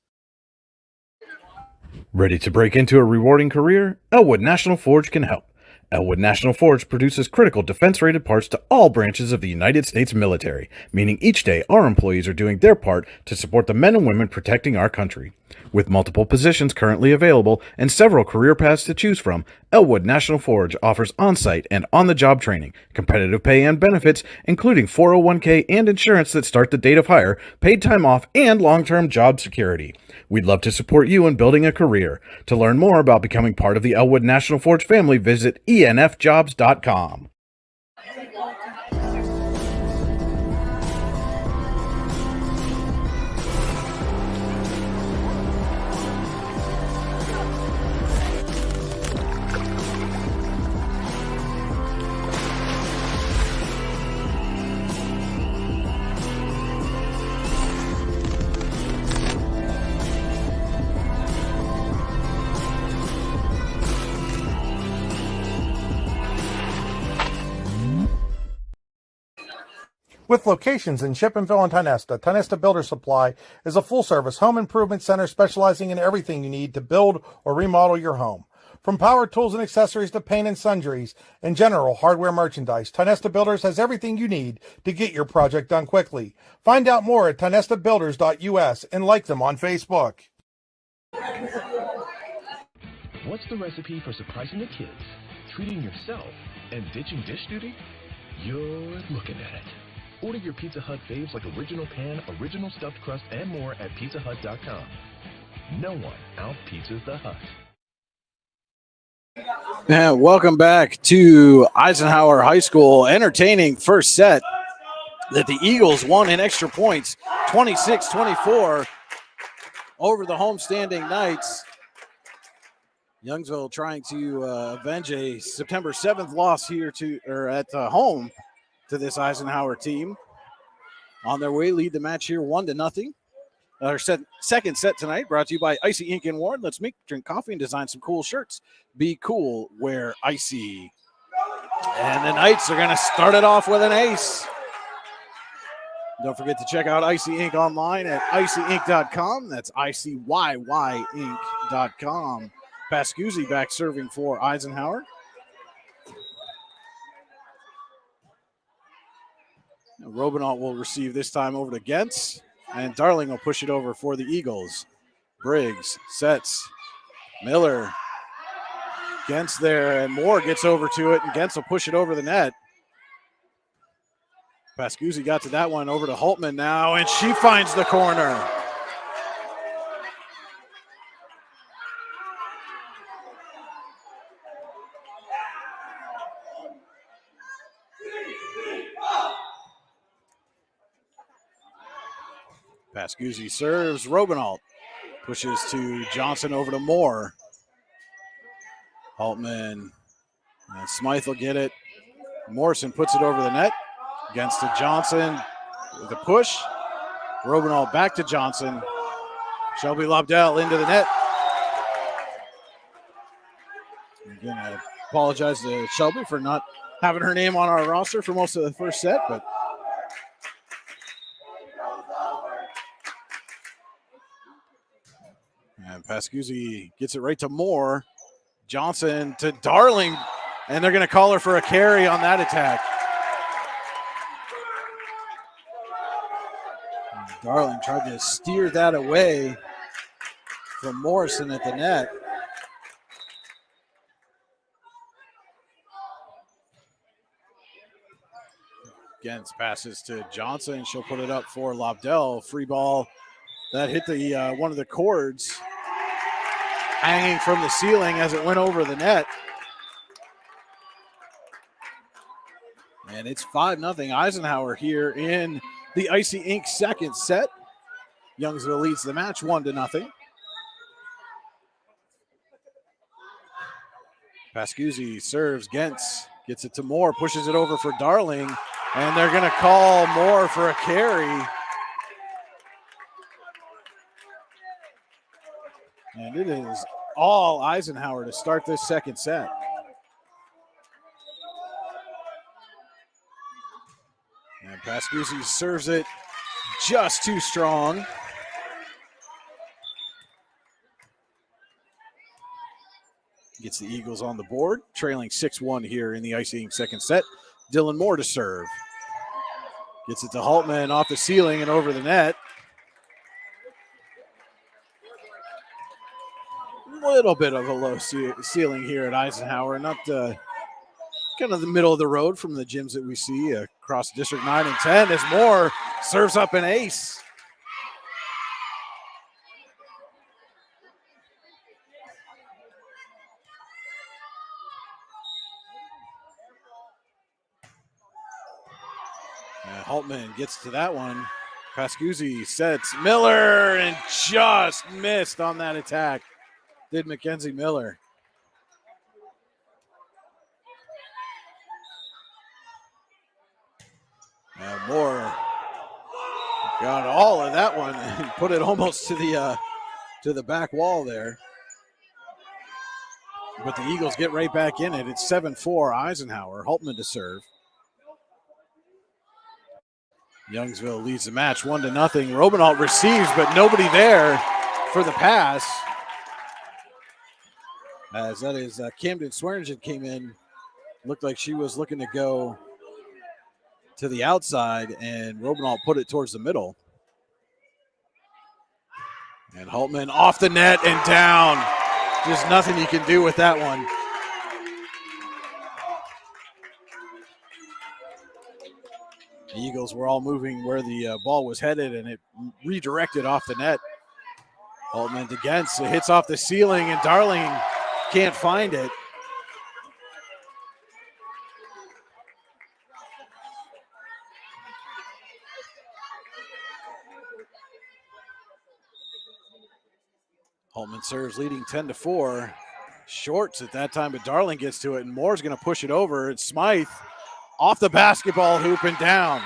Ready to break into a rewarding career? Elwood National Forge can help. Elwood National Forge produces critical defense-rated parts to all branches of the United States military, meaning each day our employees are doing their part to support the men and women protecting our country. With multiple positions currently available and several career paths to choose from, Elwood National Forge offers on-site and on-the-job training, competitive pay and benefits, including 401k and insurance that start the date of hire, paid time off, and long-term job security. We'd love to support you in building a career. To learn more about becoming part of the Elwood National Forge family, visit enfjobs.com.
With locations in Shippenville and Tionesta, Tionesta Builder Supply is a full-service home improvement center specializing in everything you need to build or remodel your home. From power tools and accessories to paint and sundries and general hardware merchandise, Tionesta Builders has everything you need to get your project done quickly. Find out more at TionestaBuilders.us and like them on Facebook.
What's the recipe for surprising the kids, treating yourself, and ditching dish duty? You're looking at it. Order your Pizza Hut faves like original pan, original stuffed crust, and more at pizzahut.com. No one out-pizzas the Hut.
And welcome back to Eisenhower High School. Entertaining first set that the Eagles won in extra points, 26-24 over the homestanding Knights. Youngsville trying to avenge a September 7th loss here at home to this Eisenhower team. On their way, lead the match here 1-0. Our second set tonight brought to you by Icy Ink and Warren. Let's make, drink coffee, and design some cool shirts. Be cool, wear icy. And the Knights are going to start it off with an ace. Don't forget to check out Icy Ink online at icyink.com. That's ICYYink.com. Pascuzzi back serving for Eisenhower. Robinault will receive this time over to Gentz, and Darling will push it over for the Eagles. Briggs sets. Miller. Gentz there, and Moore gets over to it, and Gentz will push it over the net. Pascuzzi got to that one, over to Holtman now, and she finds the corner. Pascuzzi serves. Robinault pushes to Johnson, over to Moore. Holtman and Smythe will get it. Morrison puts it over the net. Against to Johnson with a push. Robinault back to Johnson. Shelby Lobdell into the net. Again, I apologize to Shelby for not having her name on our roster for most of the first set, but and Pascuzzi gets it right to Moore. Johnson to Darling, and they're going to call her for a carry on that attack. Darling tried to steer that away from Morrison at the net. Gens passes to Johnson. She'll put it up for Lobdell. Free ball that hit the one of the cords hanging from the ceiling as it went over the net. And it's 5-0 Eisenhower here in the Icy Ink second set. Youngsville leads the match 1-0. Pascuzzi serves. Gens gets it to Moore, pushes it over for Darling, and they're going to call Moore for a carry. And it is all Eisenhower to start this second set. And Pascuzzi serves it just too strong. Gets the Eagles on the board, trailing 6-1 here in the Icy Ink second set. Dylan Moore to serve. Gets it to Holtman off the ceiling and over the net. A little bit of a low ceiling here at Eisenhower, not kind of the middle of the road from the gyms that we see across District 9 and 10 as Moore serves up an ace. And Holtman gets to that one. Pascuzzi sets Miller and just missed on that attack. Did Mackenzie Miller. Now Moore got all of that one and put it almost to the back wall there. But the Eagles get right back in it. It's 7-4 Eisenhower. Holtman to serve. Youngsville leads the match 1-0. Robinault receives, but nobody there for the pass. As that is Camden Swearingen came in. Looked like she was looking to go to the outside, and Robinault put it towards the middle. And Holtman off the net and down. Just nothing you can do with that one. The Eagles were all moving where the ball was headed, and it redirected off the net. Holtman to Gens. It hits off the ceiling, and Darling can't find it. Holtman serves, leading 10-4. Shorts at that time, but Darling gets to it, and Moore's going to push it over. It's Smythe off the basketball hoop and down.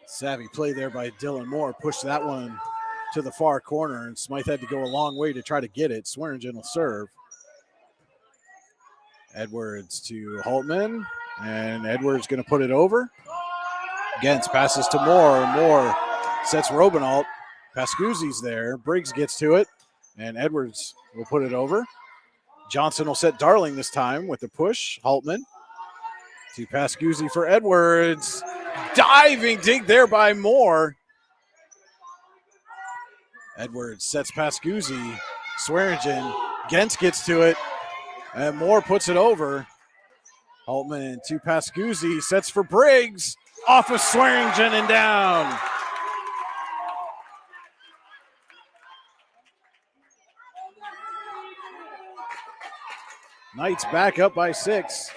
Savvy play there by Dylan Moore. Pushed that one to the far corner, and Smythe had to go a long way to try to get it. Swearingen will serve. Edwards to Holtman, and Edwards going to put it over. Gens passes to Moore. Moore sets Robinault. Pascuzzi's there. Briggs gets to it, and Edwards will put it over. Johnson will set Darling this time with the push. Holtman to Pascuzzi for Edwards. Diving dig there by Moore. Edwards sets Pascuzzi. Swearingen. Gens gets to it, and Moore puts it over. Holtman to Pascuzzi. Sets for Briggs. Off of Swearingen and down. Knights back up by 6.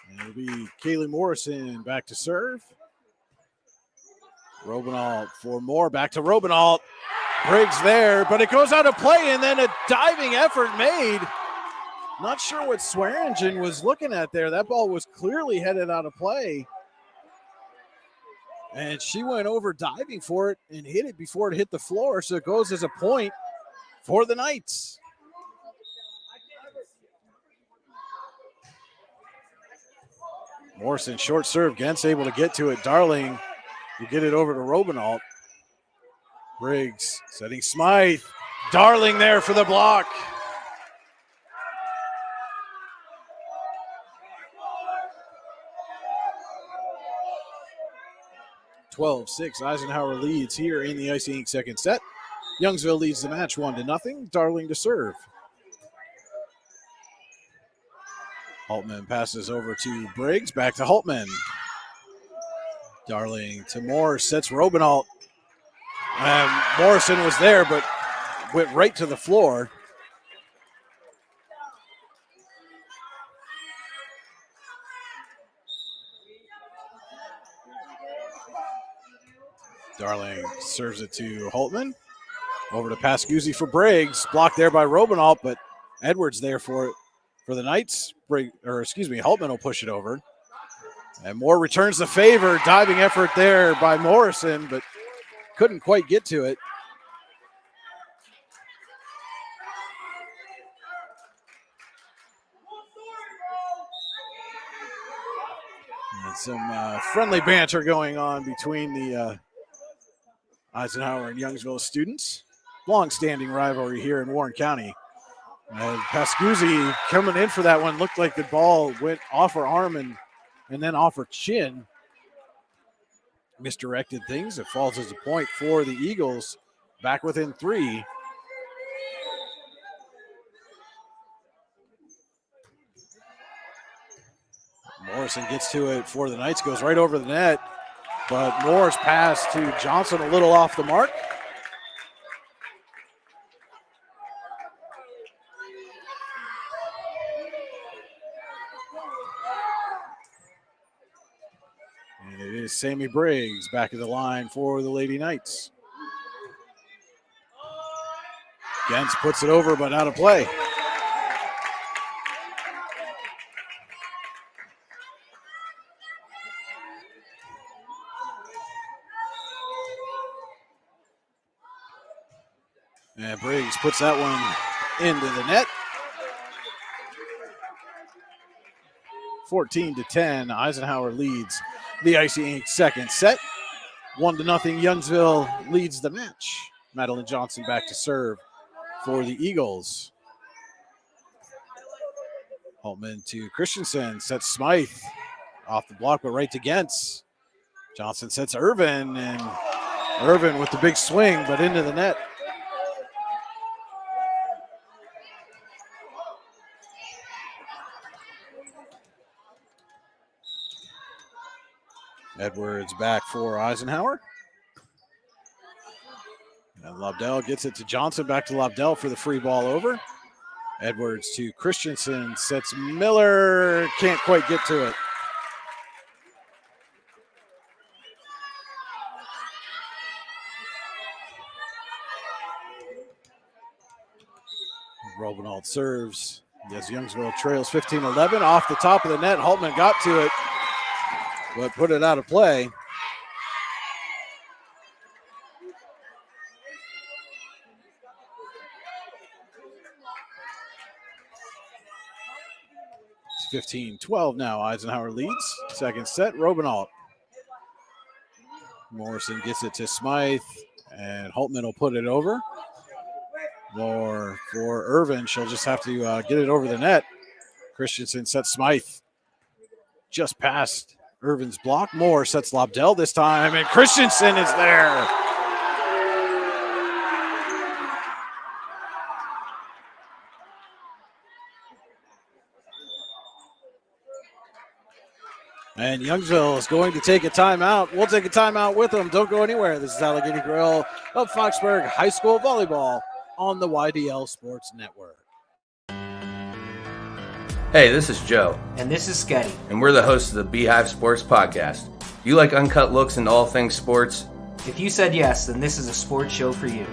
And it'll be Kaylee Morrison back to serve. Robinault for Moore, back to Robinault. Briggs there, but it goes out of play, and then a diving effort made. Not sure what Swearingen was looking at there. That ball was clearly headed out of play. And she went over diving for it and hit it before it hit the floor, so it goes as a point for the Knights. Morrison, short serve. Gens able to get to it. Darling, you get it over to Robinault. Briggs setting Smythe. Darling there for the block. (12-6). Eisenhower leads here in the Icy Ink second set. Youngsville leads the match 1-0. Darling to serve. Holtman passes over to Briggs, back to Holtman. Darling to Moore, sets Robinault. Morrison was there, but went right to the floor. Darling serves it to Holtman. Over to Pascuzzi for Briggs. Blocked there by Robinault, but Edwards there for the Knights. Holtman will push it over. And Moore returns the favor. Diving effort there by Morrison, but couldn't quite get to it. And some friendly banter going on between the Eisenhower and Youngsville students. Long-standing rivalry here in Warren County. Pascuzzi coming in for that one. Looked like the ball went off her arm and then off her chin. Misdirected things. It falls as a point for the Eagles. Back within 3. Morrison gets to it for the Knights. Goes right over the net. But Moore's pass to Johnson a little off the mark. And it is Sammy Briggs back of the line for the Lady Knights. Gens puts it over, but out of play. And Briggs puts that one into the net. 14-10, Eisenhower leads the Icy Ink second set. 1-0, Youngsville leads the match. Madeline Johnson back to serve for the Eagles. Holtman to Christensen, sets Smythe. Off the block, but right to Gens. Johnson sets Irvin, and Irvin with the big swing, but into the net. Edwards back for Eisenhower. And Lobdell gets it to Johnson, back to Lobdell for the free ball over. Edwards to Christensen, sets Miller, can't quite get to it. Robinault serves. Yes, Youngsville trails 15-11 off the top of the net. Holtman got to it, but put it out of play. It's 15-12 now. Eisenhower leads. Second set, Robinault. Morrison gets it to Smythe, and Holtman will put it over. For Irvin, she'll just have to get it over the net. Christensen sets Smythe just past Irvin's block. Moore sets Lobdell this time, and Christensen is there. And Youngsville is going to take a timeout. We'll take a timeout with them. Don't go anywhere. This is Allegheny Grill of Foxburg High School Volleyball on the YDL Sports Network.
Hey, this is Joe.
And this is Sketty.
And we're the hosts of the Beehive Sports Podcast. You like uncut looks into all things sports?
If you said yes, then this is a sports show for you.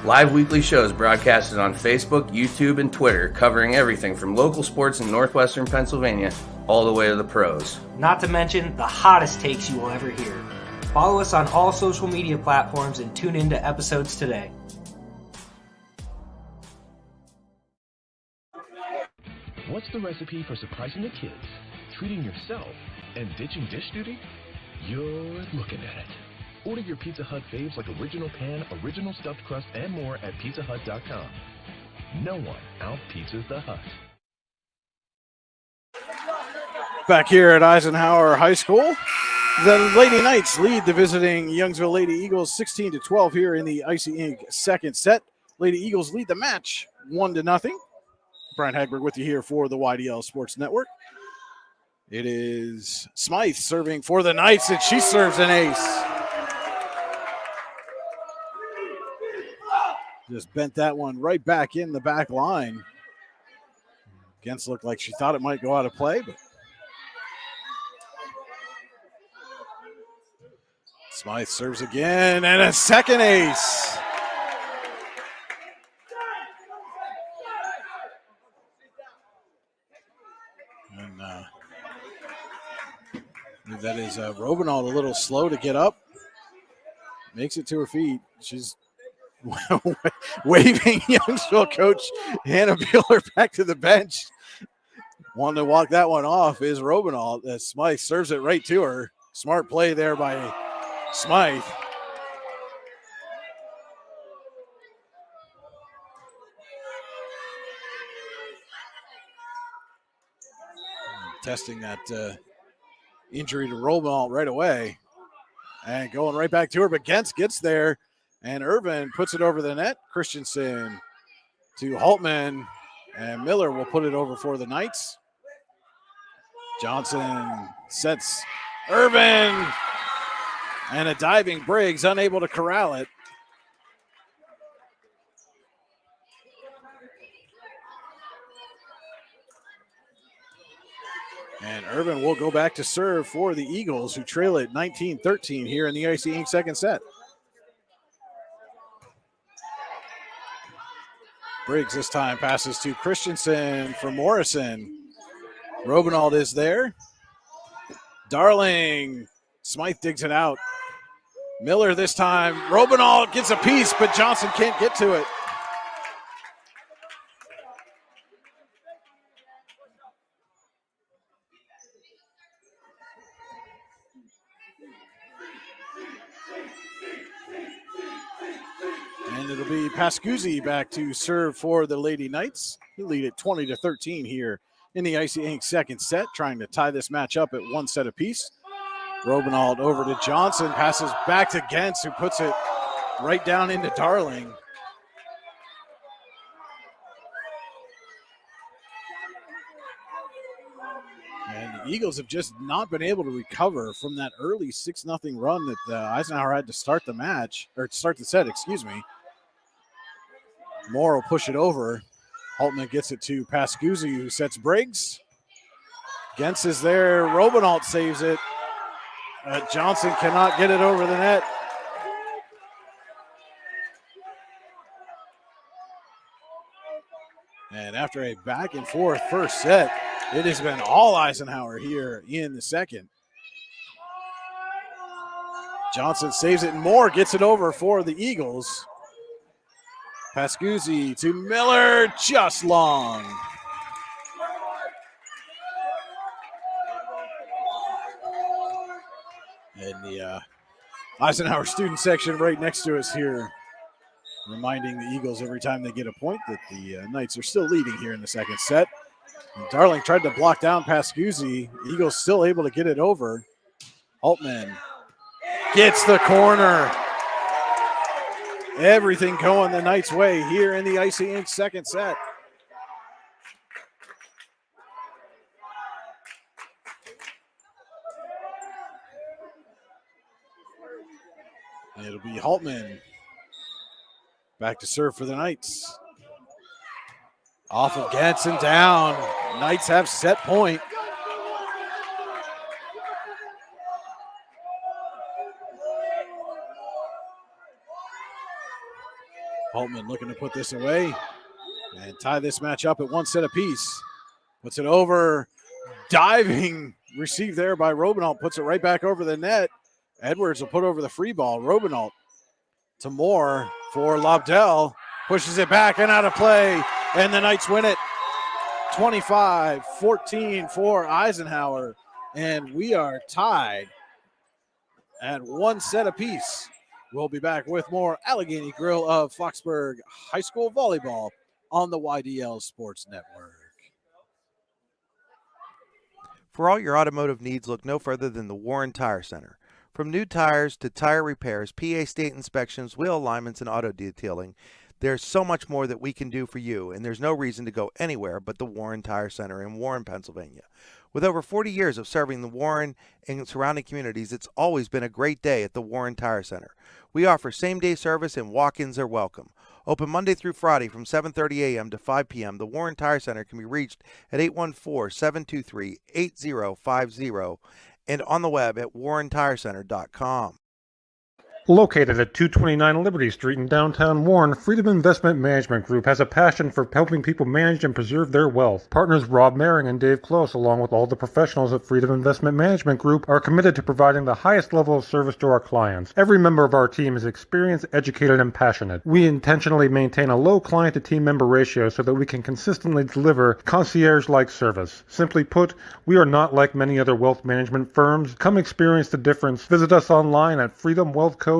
Live weekly shows broadcasted on Facebook, YouTube, and Twitter, covering everything from local sports in northwestern Pennsylvania all the way to the pros.
Not to mention the hottest takes you will ever hear. Follow us on all social media platforms and tune into episodes today.
What's the recipe for surprising the kids, treating yourself, and ditching dish duty? You're looking at it. Order your Pizza Hut faves like original pan, original stuffed crust, and more at pizzahut.com. No one out-pizzas the Hut.
Back here at Eisenhower High School, the Lady Knights lead the visiting Youngsville Lady Eagles 16-12 here in the Icy Ink second set. Lady Eagles lead the match 1-0. Brian Hagberg with you here for the YDL Sports Network. It is Smythe serving for the Knights, and she serves an ace. Just bent that one right back in the back line. Gens looked like she thought it might go out of play, but Smythe serves again, and a second ace. And that is Robinald a little slow to get up. Makes it to her feet. She's waving Youngsville coach Hannah Bueller back to the bench. Wanting to walk that one off is Robinald. Smythe serves it right to her. Smart play there by Smythe. Testing that injury to Robinald right away. And going right back to her, but Gens gets there. And Irvin puts it over the net. Christensen to Holtman. And Miller will put it over for the Knights. Johnson sets Irvin. And a diving Briggs, unable to corral it. And Irvin will go back to serve for the Eagles, who trail it 19-13 here in the Icy Ink second set. Briggs this time passes to Christensen for Morrison. Robinald is there. Darling. Smythe digs it out. Miller this time. Robinald gets a piece, but Johnson can't get to it. And it'll be Pascuzzi back to serve for the Lady Knights. He lead it 20-13 here in the Icy Ink second set, trying to tie this match up at one set apiece. Robinald over to Johnson, passes back to Gens, who puts it right down into Darling. And the Eagles have just not been able to recover from that early 6-0 run that Eisenhower had to start the match, or start the set, excuse me. Moore will push it over. Holtman gets it to Pascuzzi, who sets Briggs. Gens is there. Robinald saves it. Johnson cannot get it over the net. And after a back and forth first set, it has been all Eisenhower here in the second. Johnson saves it, and Moore gets it over for the Eagles. Pascuzzi to Miller, just long. And the Eisenhower student section right next to us here, reminding the Eagles every time they get a point that the Knights are still leading here in the second set. And Darling tried to block down Pascuzzi. Eagles still able to get it over. Holtman gets the corner. Everything going the Knights' way here in the Icy Ink second set. It'll be Holtman back to serve for the Knights. Off of Gens and down. Knights have set point. Holtman looking to put this away and tie this match up at one set apiece. Puts it over. Diving receive there by Robinald. Puts it right back over the net. Edwards will put over the free ball. Robinald to Moore for Lobdell. Pushes it back and out of play. And the Knights win it 25-14 for Eisenhower. And we are tied at one set apiece. We'll be back with more Allegheny Grill of Foxburg High School Volleyball on the YDL Sports Network.
For all your automotive needs, look no further than the Warren Tire Center. From new tires to tire repairs, PA state inspections, wheel alignments, and auto detailing, There's so much more that we can do for you, and there's no reason to go anywhere but the Warren Tire Center in Warren, Pennsylvania. With over 40 years of serving the Warren and surrounding communities, it's always been a great day at the Warren Tire Center. We offer same-day service and walk-ins are welcome. Open Monday through Friday from 7:30 a.m. to 5 p.m., the Warren Tire Center can be reached at 814-723-8050 and on the web at warrentirecenter.com.
Located at 229 Liberty Street in downtown Warren, Freedom Investment Management Group has a passion for helping people manage and preserve their wealth. Partners Rob Maring and Dave Close, along with all the professionals at Freedom Investment Management Group, are committed to providing the highest level of service to our clients. Every member of our team is experienced, educated, and passionate. We intentionally maintain a low client-to-team member ratio so that we can consistently deliver concierge-like service. Simply put, we are not like many other wealth management firms. Come experience the difference. Visit us online at freedomwealthcoach.com.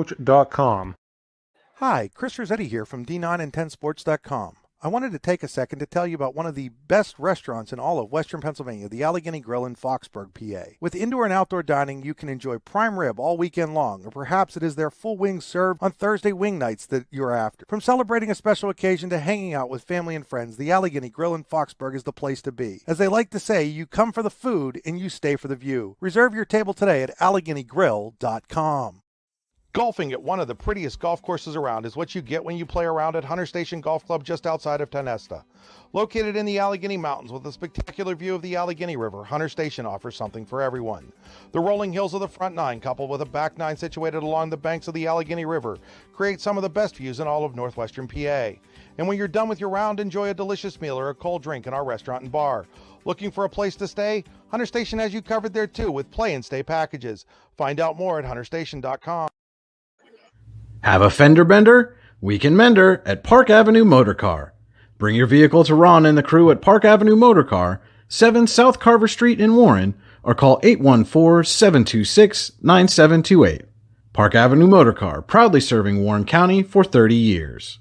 Hi, Chris Rossetti here from D9and10sports.com. I wanted to take a second to tell you about one of the best restaurants in all of Western Pennsylvania, the Allegheny Grill in Foxburg, PA. With indoor and outdoor dining, you can enjoy prime rib all weekend long, or perhaps it is their full wings served on Thursday wing nights that you're after. From celebrating a special occasion to hanging out with family and friends, the Allegheny Grill in Foxburg is the place to be. As they like to say, you come for the food and you stay for the view. Reserve your table today at AlleghenyGrill.com. Golfing at one of the prettiest golf courses around is what you get when you play around at Hunter Station Golf Club just outside of Tonesta. Located in the Allegheny Mountains with a spectacular view of the Allegheny River, Hunter Station offers something for everyone. The rolling hills of the front nine, coupled with a back nine situated along the banks of the Allegheny River, create some of the best views in all of northwestern PA. And when you're done with your round, enjoy a delicious meal or a cold drink in our restaurant and bar. Looking for a place to stay? Hunter Station has you covered there too with play and stay packages. Find out more at hunterstation.com.
Have a fender bender? We can mender at Park Avenue Motor Car. Bring your vehicle to Ron and the crew at Park Avenue Motor Car, 7 South Carver Street in Warren, or call 814-726-9728. Park Avenue Motor Car, proudly serving Warren County for 30 years.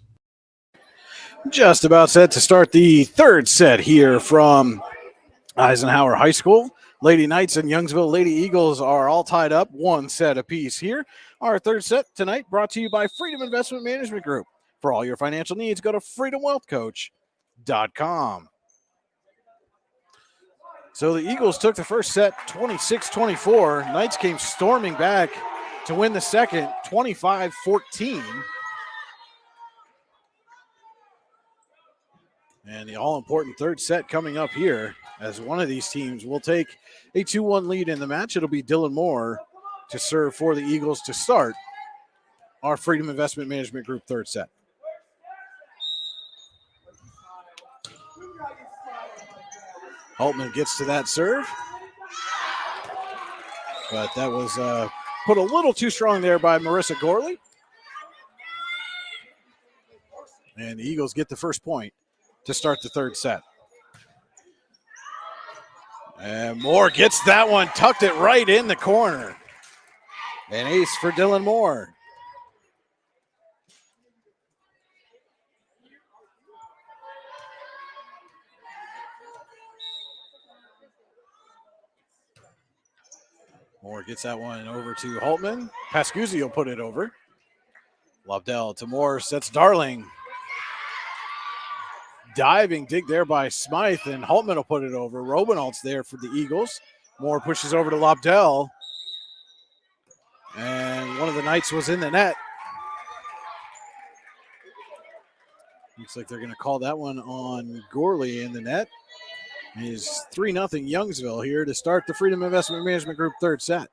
Just about set to start the third set here from Eisenhower High School. Lady Knights and Youngsville Lady Eagles are all tied up, one set apiece here. Our third set tonight brought to you by Freedom Investment Management Group. For all your financial needs, go to freedomwealthcoach.com. So the Eagles took the first set 26-24. Knights came storming back to win the second 25-14. And the all-important third set coming up here as one of these teams will take a 2-1 lead in the match. It'll be Dylan Moore to serve for the Eagles to start our Freedom Investment Management Group third set. Holtman gets to that serve, but that was put a little too strong there by Marissa Gorley. And the Eagles get the first point to start the third set. And Moore gets that one, tucked it right in the corner. An ace for Dylan Moore. Moore gets that one over to Holtman. Pascuzzi will put it over. Lobdell to Moore, sets Darling. Diving dig there by Smythe, and Holtman will put it over. Robinalt's there for the Eagles. Moore pushes over to Lobdell. And one of the Knights was in the net. Looks like they're going to call that one on Gorley in the net. It is 3-0 Youngsville here to start the Freedom Investment Management Group third set.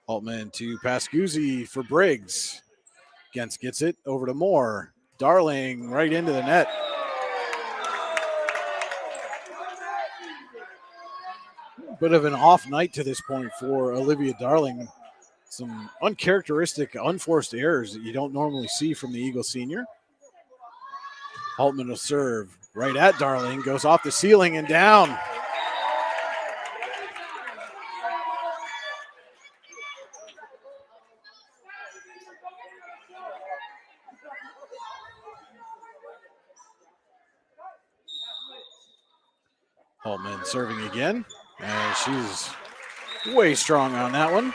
Holtman to Pascuzzi for Briggs. Gens gets it over to Moore. Darling right into the net. Bit of an off night to this point for Olivia Darling. Some uncharacteristic, unforced errors that you don't normally see from the Eagle senior. Holtman will serve right at Darling, goes off the ceiling and down. Holtman serving again. And she's way strong on that one.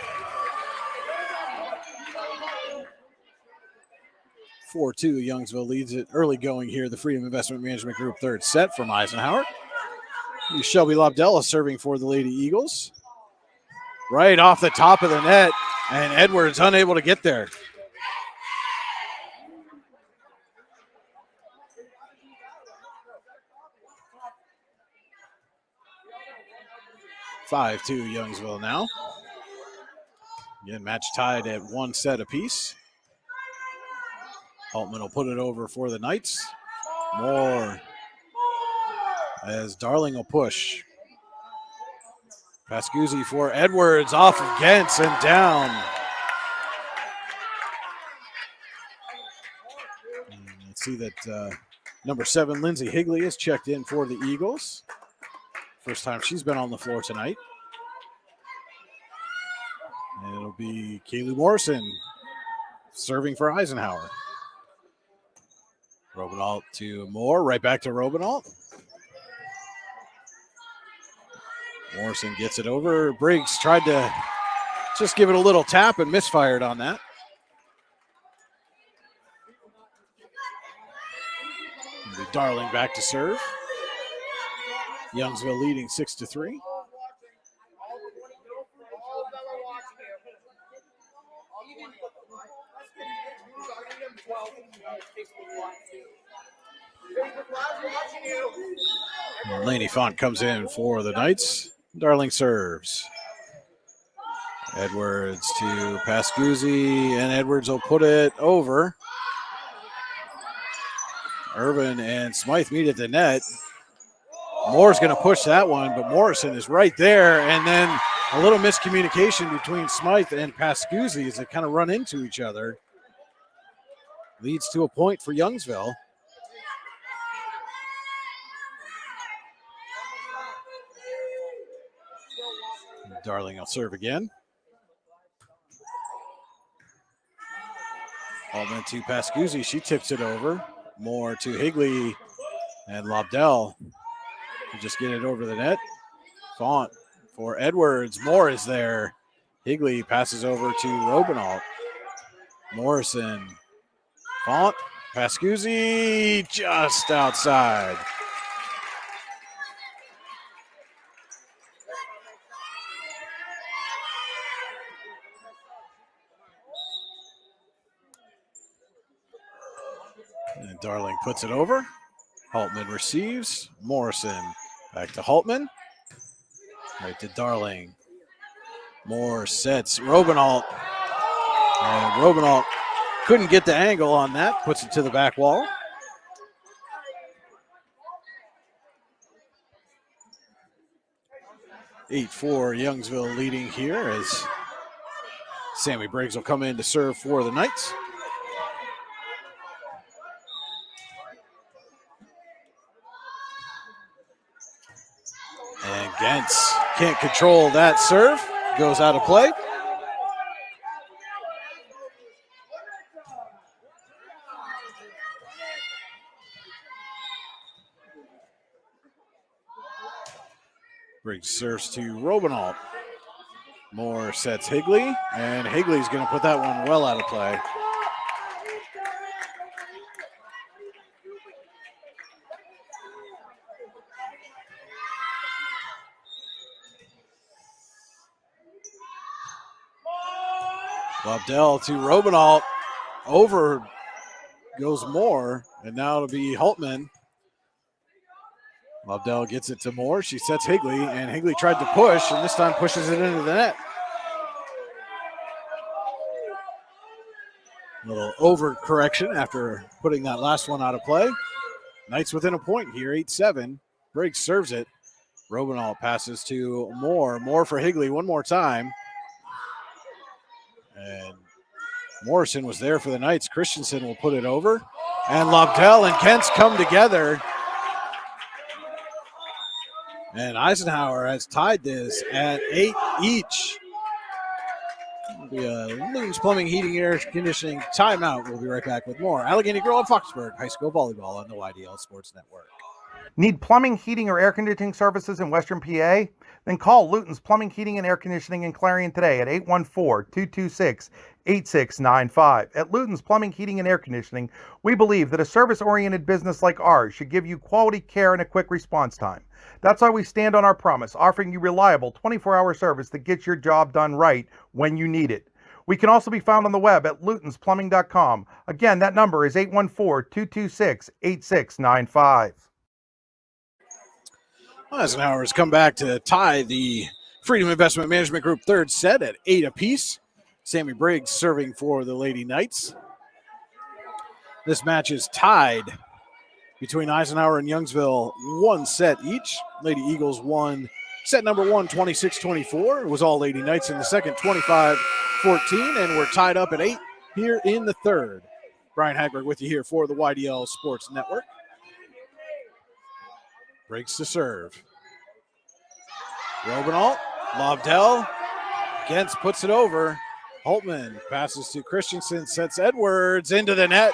4-2. Youngsville leads it early going here. The Freedom Investment Management Group third set from Eisenhower. Shelby Lobdell serving for the Lady Eagles. Right off the top of the net, and Edwards unable to get there. (5-2) Youngsville now. Again, match tied at 1 set apiece. Holtman will put it over for the Knights. More as Darling will push. Pascuzzi for Edwards, off of Gentz and down. And let's see that number 7, Lindsay Higley, is checked in for the Eagles. First time she's been on the floor tonight. And it'll be Kaylee Morrison serving for Eisenhower. Robinault to Moore, right back to Robinault. Morrison gets it over. Briggs tried to just give it a little tap and misfired on that. Darling back to serve. Youngsville leading 6-3. Laney Font comes in for the Knights. Darling serves. Edwards to Pascuzzi, and Edwards will put it over. Irvin and Smythe meet at the net. Moore's going to push that one, but Morrison is right there, and then a little miscommunication between Smythe and Pascuzzi as they kind of run into each other. Leads to a point for Youngsville. Darling will serve again. Altman to Pascuzzi. She tips it over. Moore to Higley and Lobdell. Just get it over the net. Font for Edwards. Moore is there. Higley passes over to Robinault. Morrison. Font. Pascuzzi just outside. And Darling puts it over. Holtman receives. Morrison back to Holtman. Right to Darling. Moore sets Robinault. And Robinault couldn't get the angle on that. Puts it to the back wall. (8-4) Youngsville leading here as Sammy Briggs will come in to serve for the Knights. And Gentz can't control that serve. Goes out of play. Briggs serves to Robinault. Moore sets Higley, and Higley's going to put that one well out of play. Lobdell to Robinault. Over goes Moore, and now it'll be Holtman. Lobdell gets it to Moore. She sets Higley, and Higley tried to push, and this time pushes it into the net. A little overcorrection after putting that last one out of play. Knights within a point here, 8-7. Briggs serves it. Robinault passes to Moore. Moore for Higley one more time. And Morrison was there for the Knights. Christensen will put it over. And Lobdell and Kentz come together. And Eisenhower has tied this at 8 each. It'll be a Loons Plumbing, Heating, Air Conditioning timeout. We'll be right back with more Allegheny Girl and Foxburg High School Volleyball on the YDL Sports Network.
Need plumbing, heating, or air conditioning services in Western PA? Then call Luton's Plumbing, Heating, and Air Conditioning in Clarion today at 814-226-8695. At Luton's Plumbing, Heating, and Air Conditioning, we believe that a service-oriented business like ours should give you quality care and a quick response time. That's why we stand on our promise, offering you reliable 24-hour service that gets your job done right when you need it. We can also be found on the web at lutonsplumbing.com. Again, that number is 814-226-8695.
Eisenhower has come back to tie the Freedom Investment Management Group third set at 8 apiece. Sammy Briggs serving for the Lady Knights. This match is tied between Eisenhower and Youngsville, 1 set each. Lady Eagles won set number 1, 26-24. It was all Lady Knights in the second, 25-14, and we're tied up at 8 here in the third. Brian Hagberg with you here for the YDL Sports Network. Breaks to serve. Robinalt, Lobdell, Gentz puts it over. Holtman passes to Christensen, sets Edwards into the net.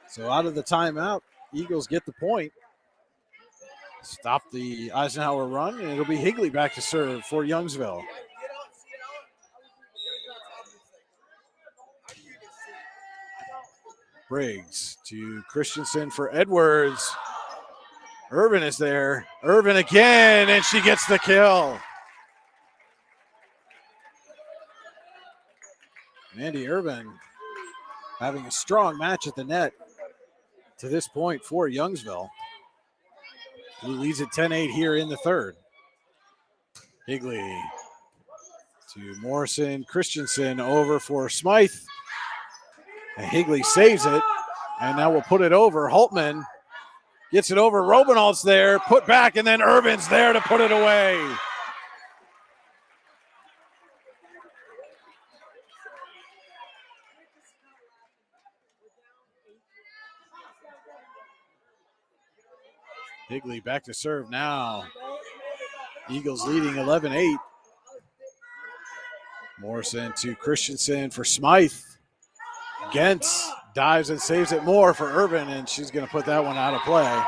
So out of the timeout, Eagles get the point. Stop the Eisenhower run, and it'll be Higley back to serve for Youngsville. Briggs to Christensen for Edwards. Irvin is there. Irvin again, and she gets the kill. Mandy Irvin having a strong match at the net to this point for Youngsville, who leads at 10-8 here in the third. Higley to Morrison. Christensen over for Smythe. And Higley saves it, and now we'll put it over. Holtman gets it over. Robinalt's there, put back, and then Irvin's there to put it away. Higley back to serve now. Eagles leading 11-8. Morrison to Christensen for Smythe. Gentz dives and saves it more for Irvin, and she's going to put that one out of play.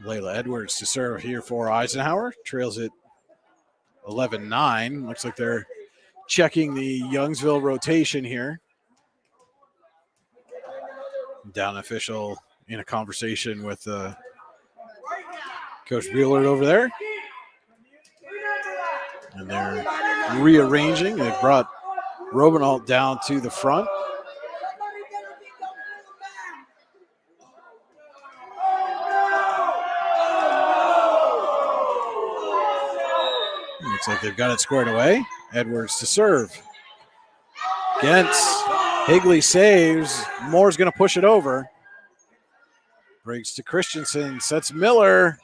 Layla Edwards to serve here for Eisenhower. Trails it 11-9. Looks like they're checking the Youngsville rotation here. Down official in a conversation with Coach Buellard over there. And they're rearranging. They've brought Robinalt down to the front. Looks like they've got it squared away. Edwards to serve. Gentz. Higley saves. Moore's going to push it over. Breaks to Christensen. Sets Miller.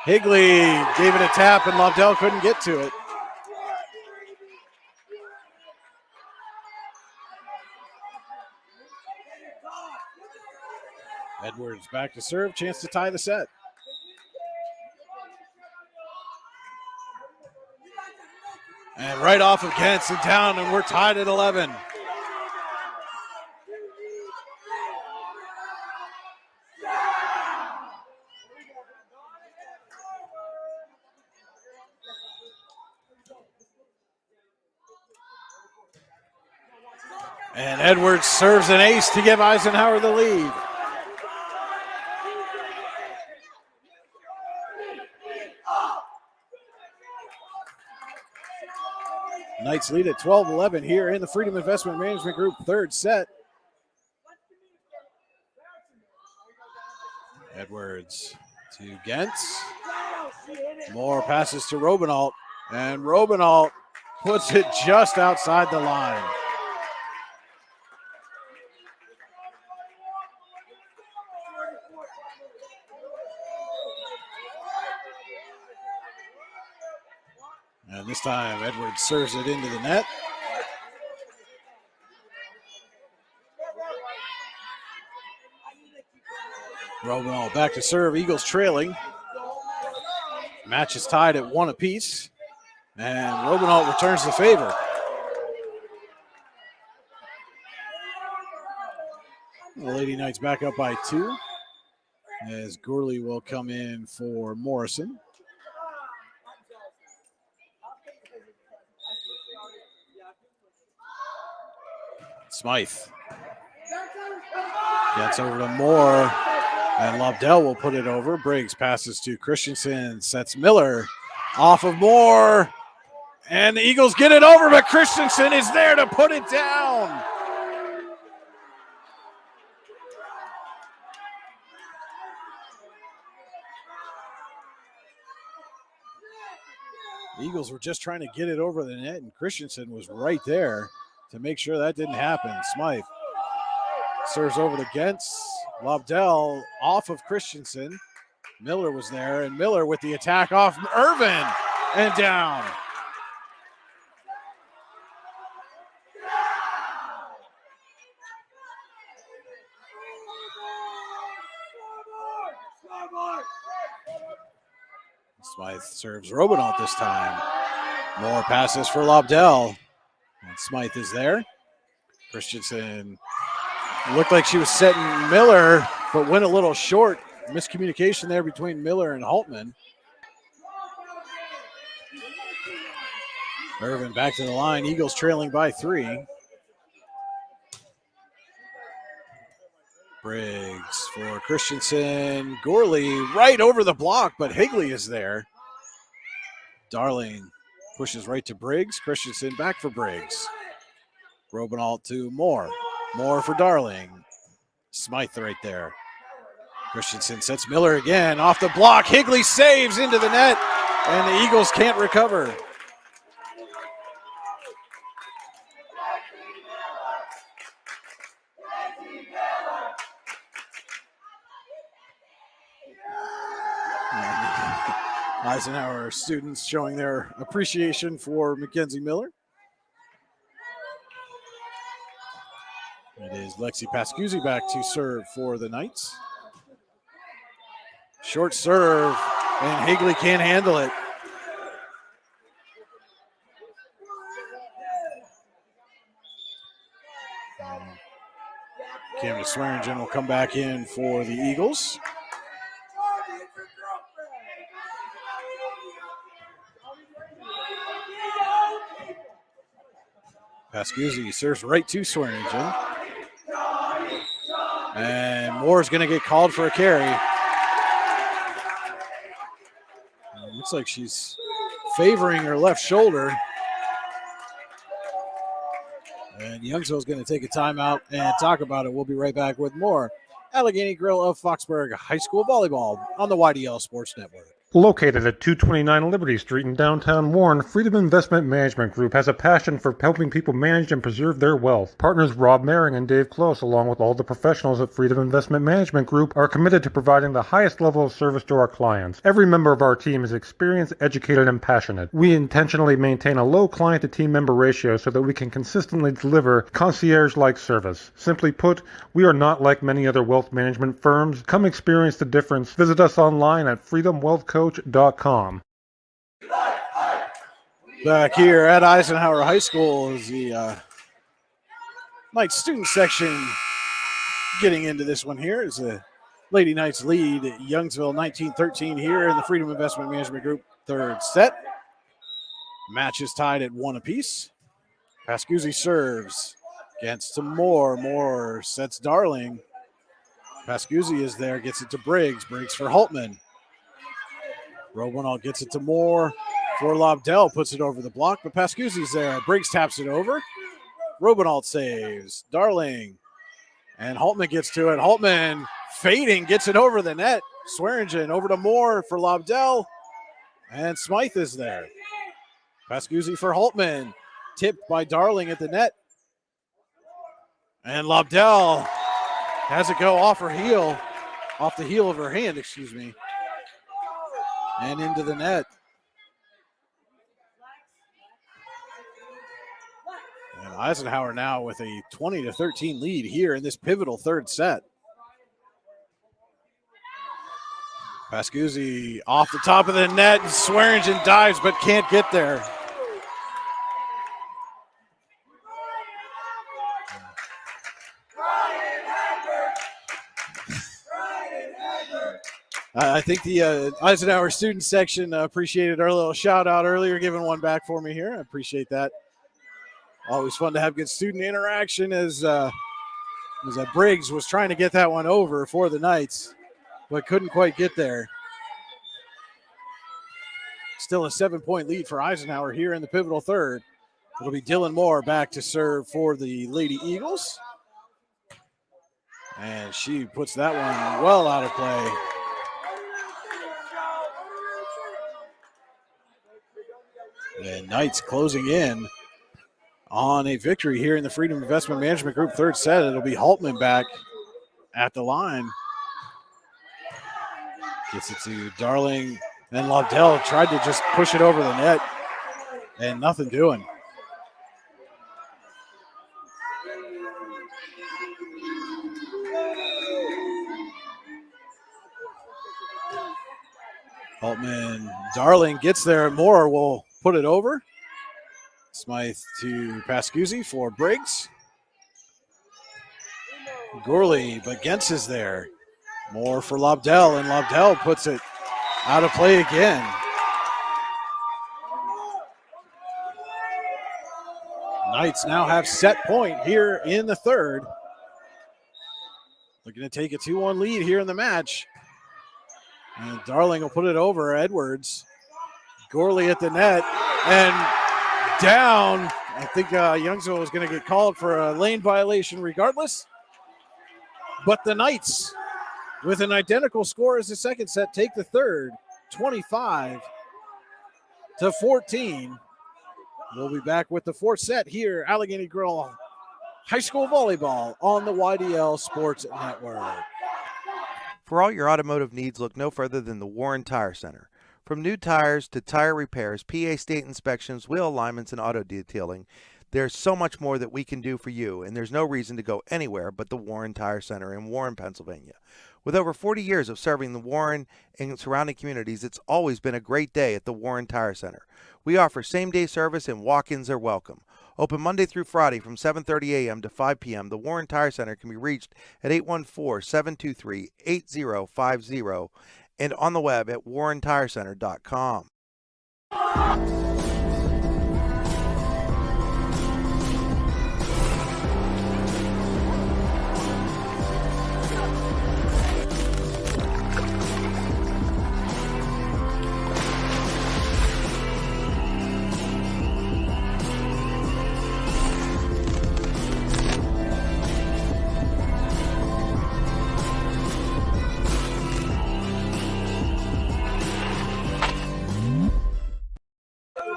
Higley gave it a tap, and Lobdell couldn't get to it. Edwards back to serve. Chance to tie the set. And right off of Gentz and down, and we're tied at 11. And Edwards serves an ace to give Eisenhower the lead. Knights lead at 12-11 here in the Freedom Investment Management Group third set. Edwards to Gentz. More passes to Robinalt, and Robinalt puts it just outside the line. And this time, Edwards serves it into the net. Robinalt back to serve. Eagles trailing. Match is tied at 1 apiece, and Robinault returns the favor. The Lady Knights back up by 2, as Gourley will come in for Morrison. Smythe gets over to Moore, and Lobdell will put it over. Briggs passes to Christensen, sets Miller off of Moore, and the Eagles get it over, but Christensen is there to put it down. The Eagles were just trying to get it over the net, and Christensen was right there to make sure that didn't happen. Smythe serves over to Gentz. Lobdell off of Christensen. Miller was there, and Miller with the attack off Irvin and down. Smythe serves Robinault this time. More passes for Lobdell. And Smythe is there. Christensen looked like she was setting Miller, but went a little short. Miscommunication there between Miller and Holtman. Irvin back to the line. Eagles trailing by 3. Briggs for Christensen. Gourley right over the block, but Higley is there. Darling pushes right to Briggs. Christensen back for Briggs. Robinault to Moore. Moore for Darling. Smythe right there. Christensen sets Miller again off the block. Higley saves into the net, and the Eagles can't recover. Eisenhower students showing their appreciation for Mackenzie Miller. It is Lexi Pascuzzi back to serve for the Knights. Short serve, and Higley can't handle it. Cameron Swearingen will come back in for the Eagles. Pascuzzi serves right to Swearingen. And Moore's going to get called for a carry. Looks like she's favoring her left shoulder. And Youngsville's going to take a timeout and talk about it. We'll be right back with more Allegheny Grill of Foxburg High School Volleyball on the YDL Sports Network.
Located at 229 Liberty Street in downtown Warren, Freedom Investment Management Group has a passion for helping people manage and preserve their wealth. Partners Rob Maring and Dave Close, along with all the professionals at Freedom Investment Management Group, are committed to providing the highest level of service to our clients. Every member of our team is experienced, educated, and passionate. We intentionally maintain a low client-to-team member ratio so that we can consistently deliver concierge-like service. Simply put, we are not like many other wealth management firms. Come experience the difference. Visit us online at freedomwealthcoach.com.
Back here at Eisenhower High School is the Knights student section getting into this one here. Is the Lady Knights lead Youngsville 19-13 here in the Freedom Investment Management Group third set. Match is tied at 1 apiece. Pascuzzi serves. Gets to Moore. Moore sets Darling. Pascuzzi is there, gets it to Briggs. Briggs for Holtman. Robinault gets it to Moore for Lobdell, puts it over the block, but Pascuzzi's there. Briggs taps it over. Robinault saves. Darling. And Holtman gets to it. Holtman fading, gets it over the net. Swearingen over to Moore for Lobdell. And Smythe is there. Pascuzzi for Holtman. Tipped by Darling at the net. And Lobdell has it go off her heel. Off the heel of her hand, excuse me. And into the net. And Eisenhower now with a 20-13 lead here in this pivotal third set. Pascuzzi off the top of the net. Swearingen dives but can't get there. I think the Eisenhower student section appreciated our little shout out earlier, giving one back for me here. I appreciate that. Always fun to have good student interaction as Briggs was trying to get that one over for the Knights, but couldn't quite get there. Still a 7-point lead for Eisenhower here in the pivotal third. It'll be Dylan Moore back to serve for the Lady Eagles. And she puts that one well out of play. The Knights closing in on a victory here in the Freedom Investment Management Group third set. It'll be Holtman back at the line. Gets it to Darling, and Lobdell tried to just push it over the net, and nothing doing. Holtman, Darling gets there. Moore will put it over. Smythe to Pascuzzi for Briggs. Gourley, but Gentz is there. Moore for Lobdell, and Lobdell puts it out of play again. Knights now have set point here in the third. Looking to take a 2-1 lead here in the match. And Darling will put it over Edwards. Gourley at the net and down. I think Youngsville was going to get called for a lane violation regardless. But the Knights, with an identical score as the second set, take the third, 25-14. We'll be back with the fourth set here, Allegheny Grill High School Volleyball on the YDL Sports Network.
For all your automotive needs, look no further than the Warren Tire Center. From new tires to tire repairs, PA state inspections, wheel alignments, and auto detailing, there's so much more that we can do for you, and there's no reason to go anywhere but the Warren Tire Center in Warren, Pennsylvania. With over 40 years of serving the Warren and surrounding communities, it's always been a great day at the Warren Tire Center. We offer same-day service and walk-ins are welcome. Open Monday through Friday from 7:30 a.m. to 5 p.m., the Warren Tire Center can be reached at 814-723-8050 and on the web at warrentirecenter.com.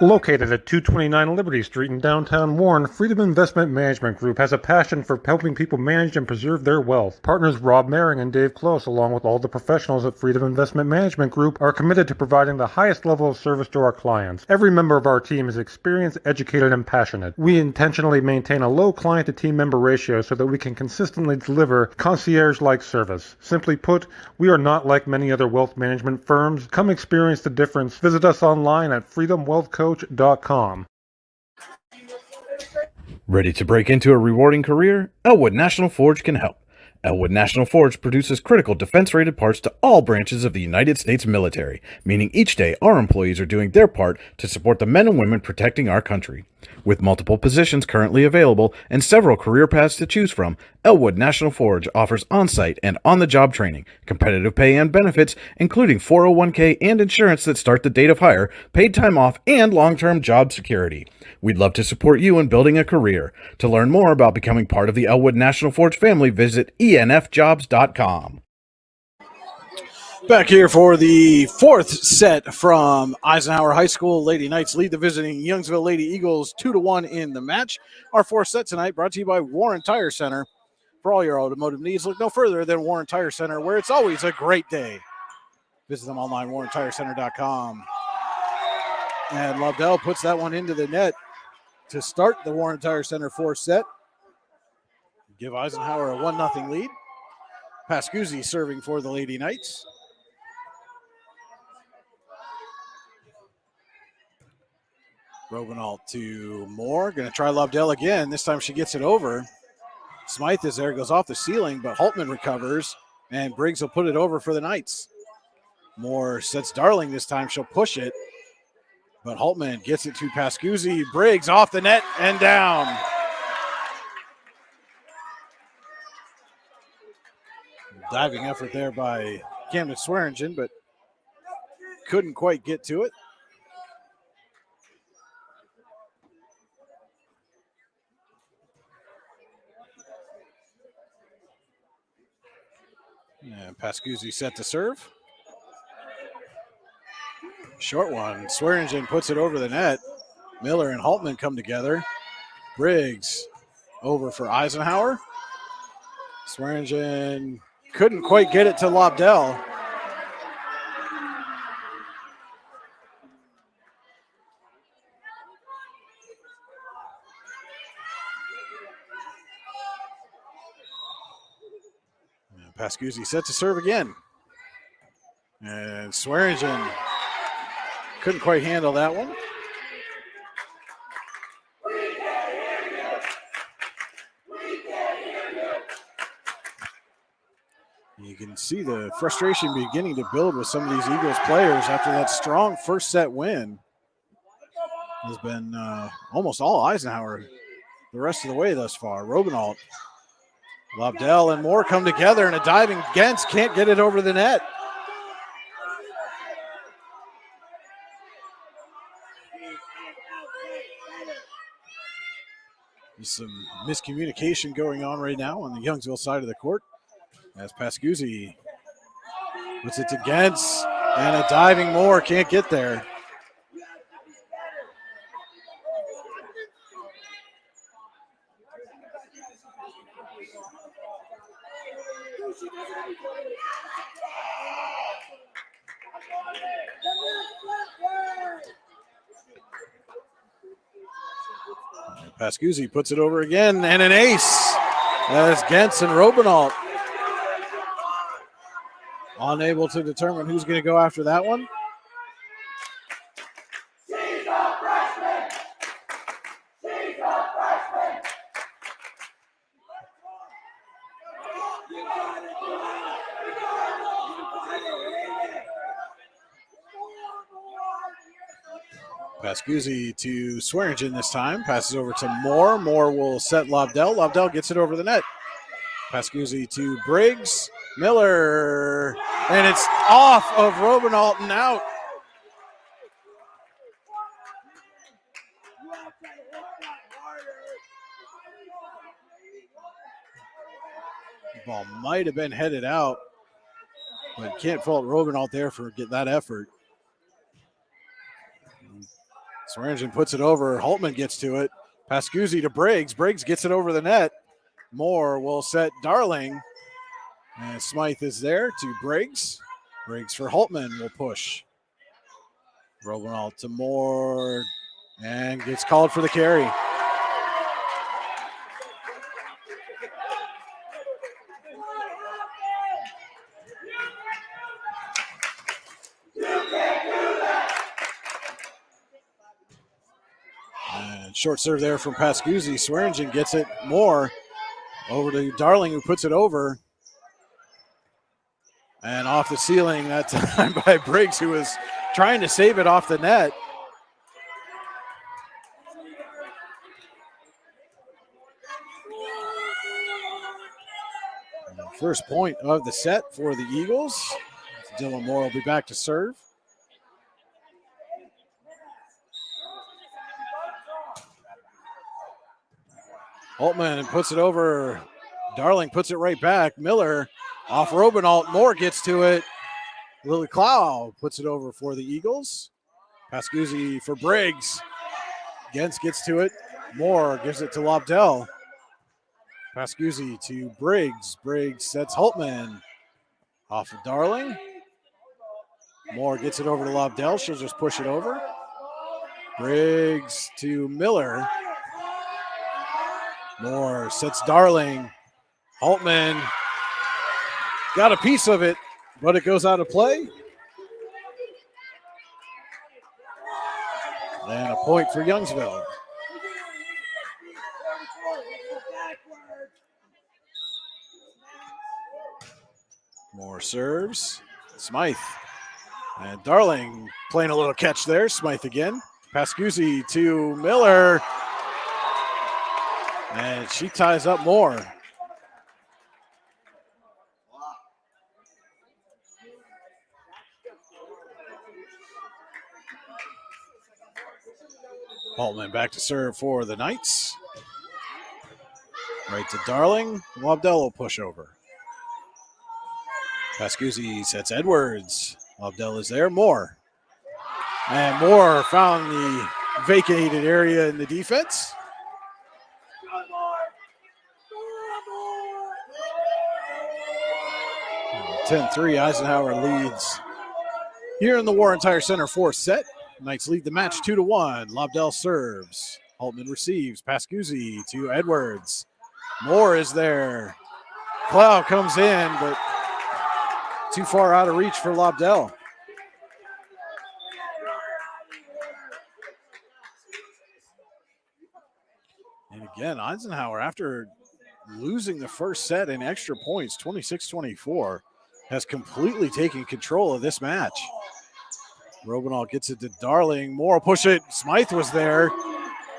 Located at 229 Liberty Street in downtown Warren, Freedom Investment Management Group has a passion for helping people manage and preserve their wealth. Partners Rob Maring and Dave Close, along with all the professionals at Freedom Investment Management Group, are committed to providing the highest level of service to our clients. Every member of our team is experienced, educated, and passionate. We intentionally maintain a low client-to-team member ratio so that we can consistently deliver concierge-like service. Simply put, we are not like many other wealth management firms. Come experience the difference. Visit us online at freedomwealthcoach.com.
Ready to break into a rewarding career? Elwood National Forge can help. Elwood National Forge produces critical defense-rated parts to all branches of the United States military, meaning each day our employees are doing their part to support the men and women protecting our country. With multiple positions currently available and several career paths to choose from, Elwood National Forge offers on-site and on-the-job training, competitive pay and benefits, including 401k and insurance that start the date of hire, paid time off, and long-term job security. We'd love to support you in building a career. To learn more about becoming part of the Elwood National Forge family, visit enfjobs.com.
Back here for the fourth set from Eisenhower High School. Lady Knights lead the visiting Youngsville Lady Eagles 2-1 in the match. Our fourth set tonight brought to you by Warren Tire Center. For all your automotive needs, look no further than Warren Tire Center, where it's always a great day. Visit them online, warrentirecenter.com. And Lobdell puts that one into the net to start the Warren Tire Center fourth set. Give Eisenhower a 1-0 lead. Pascuzzi serving for the Lady Knights. Robinault to Moore. Going to try Lobdell again. This time she gets it over. Smythe is there, goes off the ceiling, but Holtman recovers, and Briggs will put it over for the Knights. Moore sets Darling this time. She'll push it, but Holtman gets it to Pascuzzi. Briggs off the net and down. Diving effort there by Camden Swearingen, but couldn't quite get to it. And Pascuzzi set to serve. Short one. Swearingen puts it over the net. Miller and Holtman come together. Briggs over for Eisenhower. Swearingen couldn't quite get it to Lobdell. Pascuzzi set to serve again. And Swearingen couldn't quite handle that one. You can see the frustration beginning to build with some of these Eagles players after that strong first set win. Has been almost all Eisenhower the rest of the way thus far. Robinault, Lobdell and Moore come together, and a diving against can't get it over the net. There's some miscommunication going on right now on the Youngsville side of the court as Pascuzzi puts it to Gentz, and a diving Moore can't get there. Pascuzzi puts it over again, and an ace as Gentz and Robinault unable to determine who's going to go after that one. Pascuzzi to Swearingen this time. Passes over to Moore. Moore will set Lobdell. Lobdell gets it over the net. Pascuzzi to Briggs. Miller. And it's off of Robinault and out. The ball might have been headed out, but can't fault Robinault there for that effort. Swearingen puts it over. Holtman gets to it. Pascuzzi to Briggs. Briggs gets it over the net. Moore will set Darling. And Smythe is there to Briggs. Briggs for Holtman will push. Robinault to Moore. And gets called for the carry. Short serve there from Pascuzzi. Swearingen gets it. Moore over to Darling, who puts it over. And off the ceiling that time by Briggs, who was trying to save it off the net. First point of the set for the Eagles. Dylan Moore will be back to serve. Holtman puts it over. Darling puts it right back. Miller off Robinault. Moore gets to it. Lily Clow puts it over for the Eagles. Pascuzzi for Briggs. Gentz gets to it. Moore gives it to Lobdell. Pascuzzi to Briggs. Briggs sets Holtman off of Darling. Moore gets it over to Lobdell. She'll just push it over. Briggs to Miller. Moore sets Darling. Holtman got a piece of it, but it goes out of play. And a point for Youngsville. More serves. Smythe. And Darling playing a little catch there. Smythe again. Pascuzzi to Miller. And she ties up Moore. Voltman back to serve for the Knights. Right to Darling. Lobdell will push over. Pascuzzi sets Edwards. Lobdell is there. Moore. And Moore found the vacated area in the defense. 10-3, Eisenhower leads here in the Warren Tire Center fourth set. Knights lead the match 2-1. Lobdell serves. Holtman receives. Pascuzzi to Edwards. Moore is there. Clow comes in, but too far out of reach for Lobdell. And again, Eisenhower, after losing the first set in extra points, 26-24, has completely taken control of this match. Robinall gets it to Darling. Moore will push it. Smythe was there.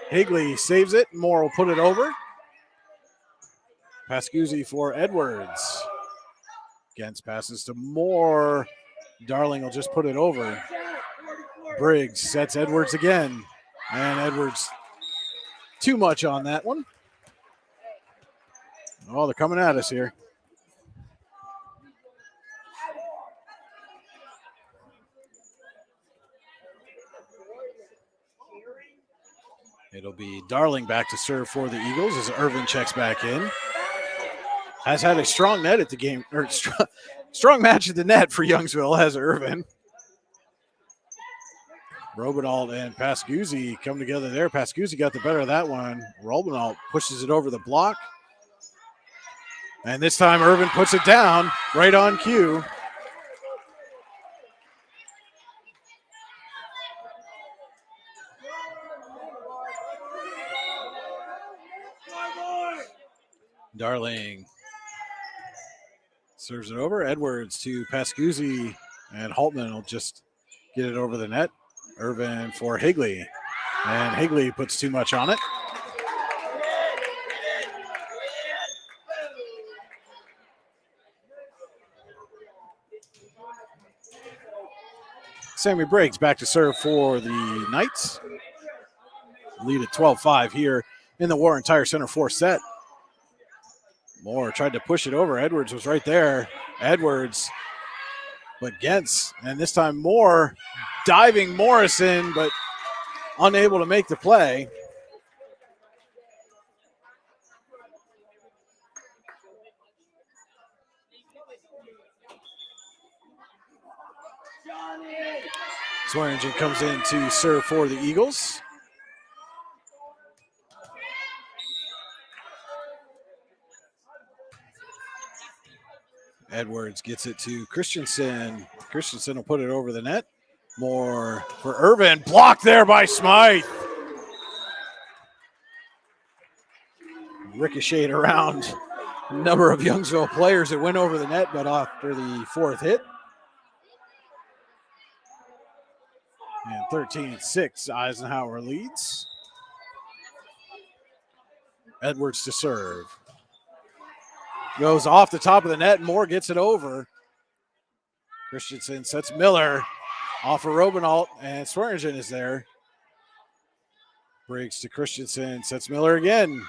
Higley saves it. Moore will put it over. Pascuzzi for Edwards. Gens passes to Moore. Darling will just put it over. Briggs sets Edwards again. And Edwards, too much on that one. Oh, they're coming at us here. It'll be Darling back to serve for the Eagles as Irvin checks back in. Has had a strong net at the game, or strong match at the net for Youngsville, has Irvin. Robinall and Pascuzzi come together there. Pascuzzi got the better of that one. Robinall pushes it over the block. And this time Irvin puts it down right on cue. Darling serves it over. Edwards to Pascuzzi, and Holtman will just get it over the net. Irvin for Higley, and Higley puts too much on it. Sammy Briggs back to serve for the Knights. Lead at 12-5 here in the Warren Tire Center fourth set. Moore tried to push it over. Edwards was right there. Edwards, but Gens, and this time Moore diving Morrison, but unable to make the play. Swearingen comes in to serve for the Eagles. Edwards gets it to Christensen. Christensen will put it over the net. Moore for Irvin. Blocked there by Smythe. Ricocheted around a number of Youngsville players that went over the net, but after the fourth hit. And 13-6, Eisenhower leads. Edwards to serve. Goes off the top of the net, and Moore gets it over. Christensen sets Miller off of Robinall, and Swearingen is there. Briggs to Christensen, sets Miller again.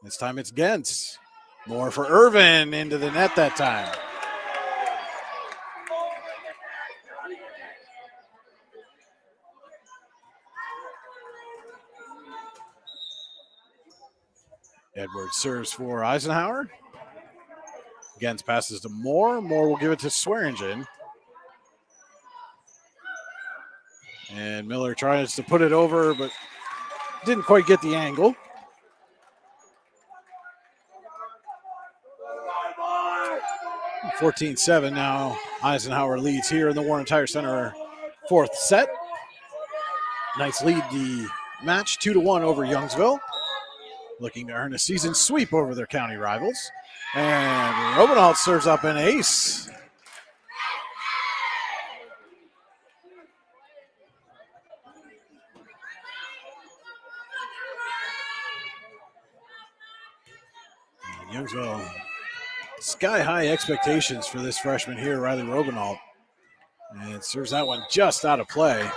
This time it's Gens. Moore for Irvin, into the net that time. Edwards serves for Eisenhower. Gens passes to Moore. Moore will give it to Swearingen. And Miller tries to put it over, but didn't quite get the angle. And 14-7 now. Eisenhower leads here in the Warren Tire Center fourth set. Knights lead the match 2-1 over Youngsville, looking to earn a season sweep over their county rivals. And Robenalt serves up an ace. And Youngsville, sky-high expectations for this freshman here, Riley Robenalt. And serves that one just out of play.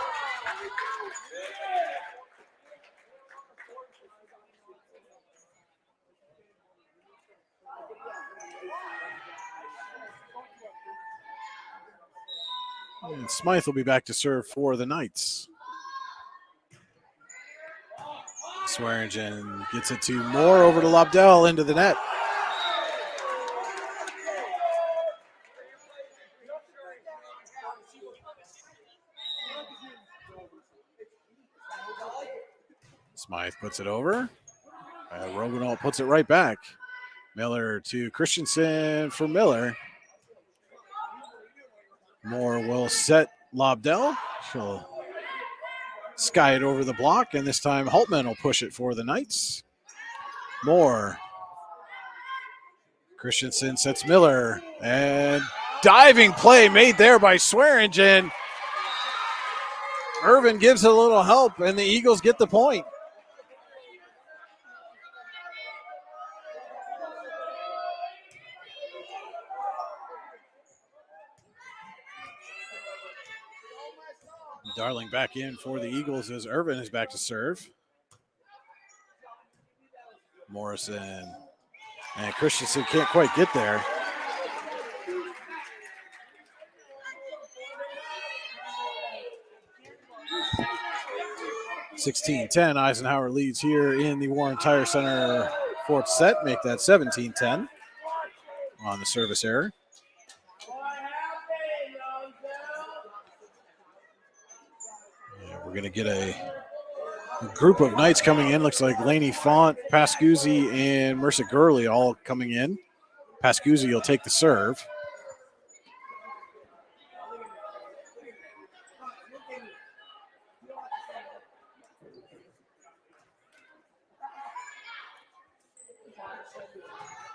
And Smythe will be back to serve for the Knights. Swearingen gets it to Moore, over to Lobdell, into the net. Smythe puts it over. Robenalt puts it right back. Miller to Christensen for Miller. Moore will set Lobdell. She'll sky it over the block, and this time Holtman will push it for the Knights. Moore. Christensen sets Miller, and diving play made there by Swearingen. Irvin gives it a little help, and the Eagles get the point. Darling back in for the Eagles as Irvin is back to serve. Morrison and Christensen can't quite get there. (16-10) Eisenhower leads here in the Warren Tire Center fourth set. Make that 17-10 on the service error. We're going to get a group of Knights coming in. Looks like Laney Font, Pascuzzi, and Mercer Gurley all coming in. Pascuzzi will take the serve.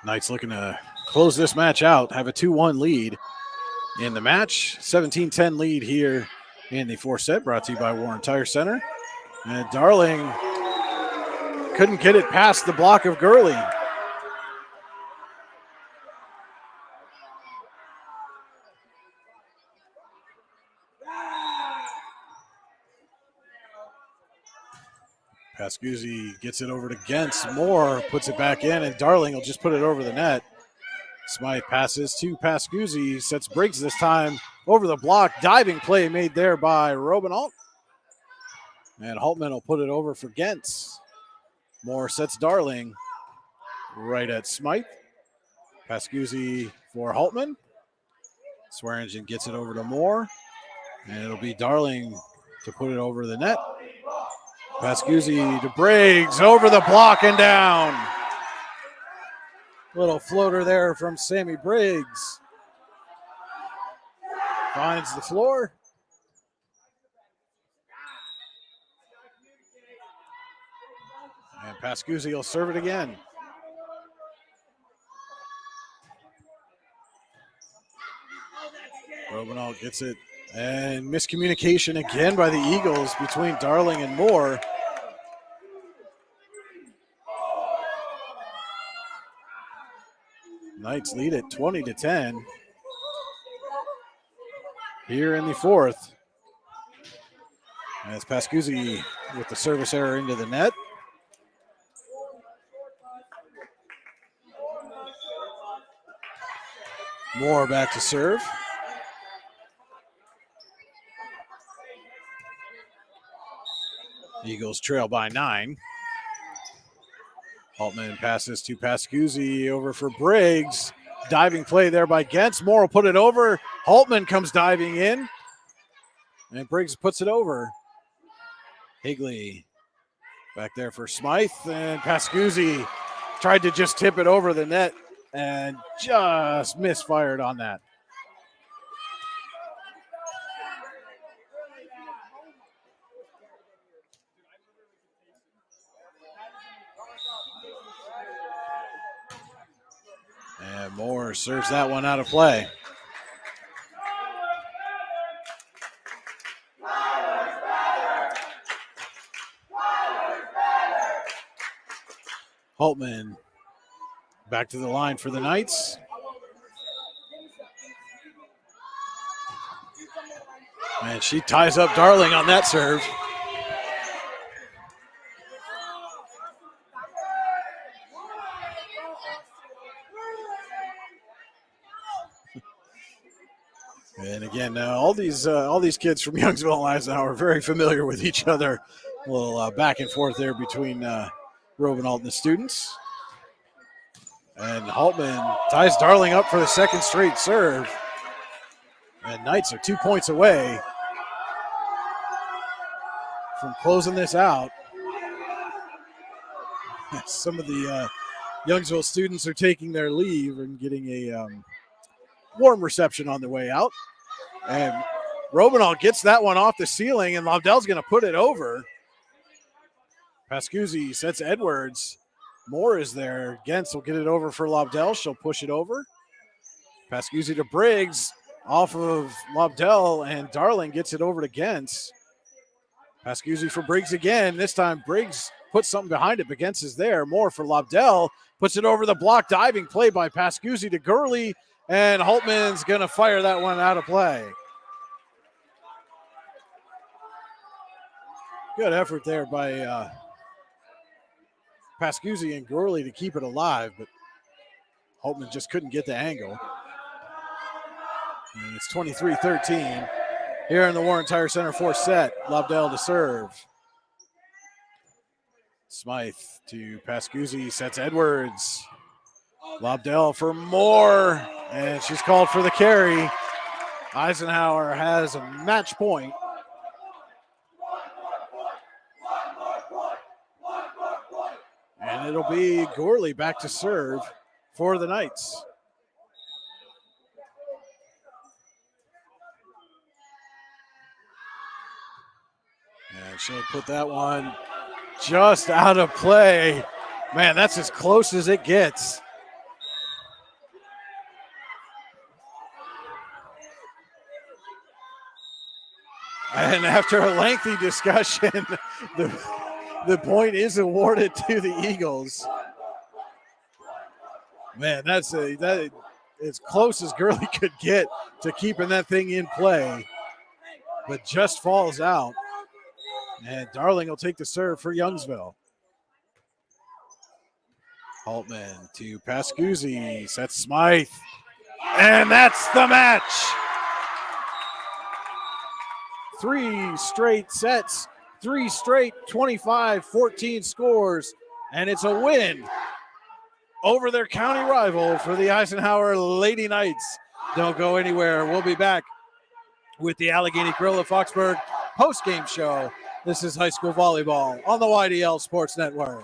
Knights looking to close this match out, have a 2-1 lead in the match. 17-10 lead here in the fourth set, brought to you by Warren Tire Center. And Darling couldn't get it past the block of Gurley. Pascuzzi gets it over to Gentz. Moore puts it back in, and Darling will just put it over the net. Smythe passes to Pascuzzi, sets breaks this time over the block. Diving play made there by Robenalt. And Holtman will put it over for Gentz. Moore sets Darling right at Smythe. Pascuzzi for Holtman. Swearingen gets it over to Moore. And it'll be Darling to put it over the net. Pascuzzi to Briggs, over the block and down. Little floater there from Sammy Briggs. Finds the floor. And Pascuzzi will serve it again. Robenalt gets it. And miscommunication again by the Eagles between Darling and Moore. Knights lead it 20-10 here in the fourth. As Pascuzzi with the service error into the net. Moore back to serve. Eagles trail by 9. Holtman passes to Pascuzzi, over for Briggs. Diving play there by Gentz. Moore will put it over. Holtman comes diving in. And Briggs puts it over. Higley back there for Smythe. And Pascuzzi tried to just tip it over the net and just misfired on that. And Moore serves that one out of play. Holtman back to the line for the Knights. And she ties up Darling on that serve. And again, all these kids from Youngsville and Eisenhower are very familiar with each other. A little back and forth there between Robenalt and the students. And Holtman ties Darling up for the second straight serve. And Knights are 2 points away from closing this out. Some of the Youngsville students are taking their leave and getting a warm reception on the way out. And Robenall gets that one off the ceiling, and Lobdell's going to put it over. Pascuzzi sets Edwards. Moore is there. Gens will get it over for Lobdell. She'll push it over. Pascuzzi to Briggs off of Lobdell, and Darling gets it over to Gens. Pascuzzi for Briggs again. This time Briggs puts something behind it, but Gens is there. Moore for Lobdell. Puts it over the block. Diving play by Pascuzzi to Gurley, and Holtman's going to fire that one out of play. Good effort there by Pascuzzi and Gurley to keep it alive, but Holtman just couldn't get the angle. And it's 23-13 here in the Warren Tire Center fourth set. Lobdell to serve. Smythe to Pascuzzi, sets Edwards. Lobdell for Moore, and she's called for the carry. Eisenhower has a match point. And it'll be Gorley back to serve for the Knights. And she'll put that one just out of play. Man, that's as close as it gets. And after a lengthy discussion, the point is awarded to the Eagles. Man, that's as close as Gurley could get to keeping that thing in play, but just falls out. And Darling will take the serve for Youngsville. Holtman to Pascuzzi, sets Smythe, and that's the match. 3 straight sets, 3 straight 25-14 scores, and it's a win over their county rival for the Eisenhower Lady Knights. Don't go anywhere. We'll be back with the Allegheny Grill of Foxburg post-game show. This is high school volleyball on the YDL Sports Network.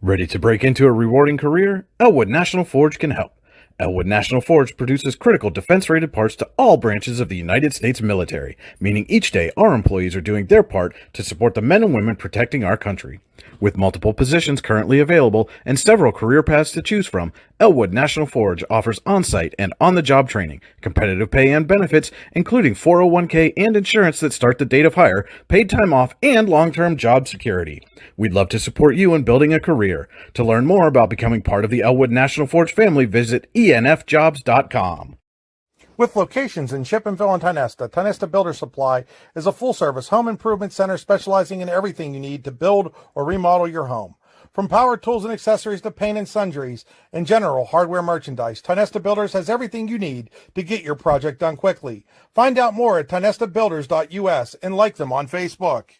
Ready to break into a rewarding career? Elwood National Forge can help. Elwood National Forge produces critical defense-rated parts to all branches of the United States military, meaning each day our employees are doing their part to support the men and women protecting our country. With multiple positions currently available and several career paths to choose from, Elwood National Forge offers on-site and on-the-job training, competitive pay and benefits, including 401k and insurance that start the date of hire, paid time off, and long-term job security. We'd love to support you in building a career. To learn more about becoming part of the Elwood National Forge family, visit enfjobs.com.
With locations in Shippensville and Tionesta Builder Supply is a full-service home improvement center specializing in everything you need to build or remodel your home. From power tools and accessories to paint and sundries and general hardware merchandise, Tionesta Builders has everything you need to get your project done quickly. Find out more at tionestabuilders.us and like them on Facebook.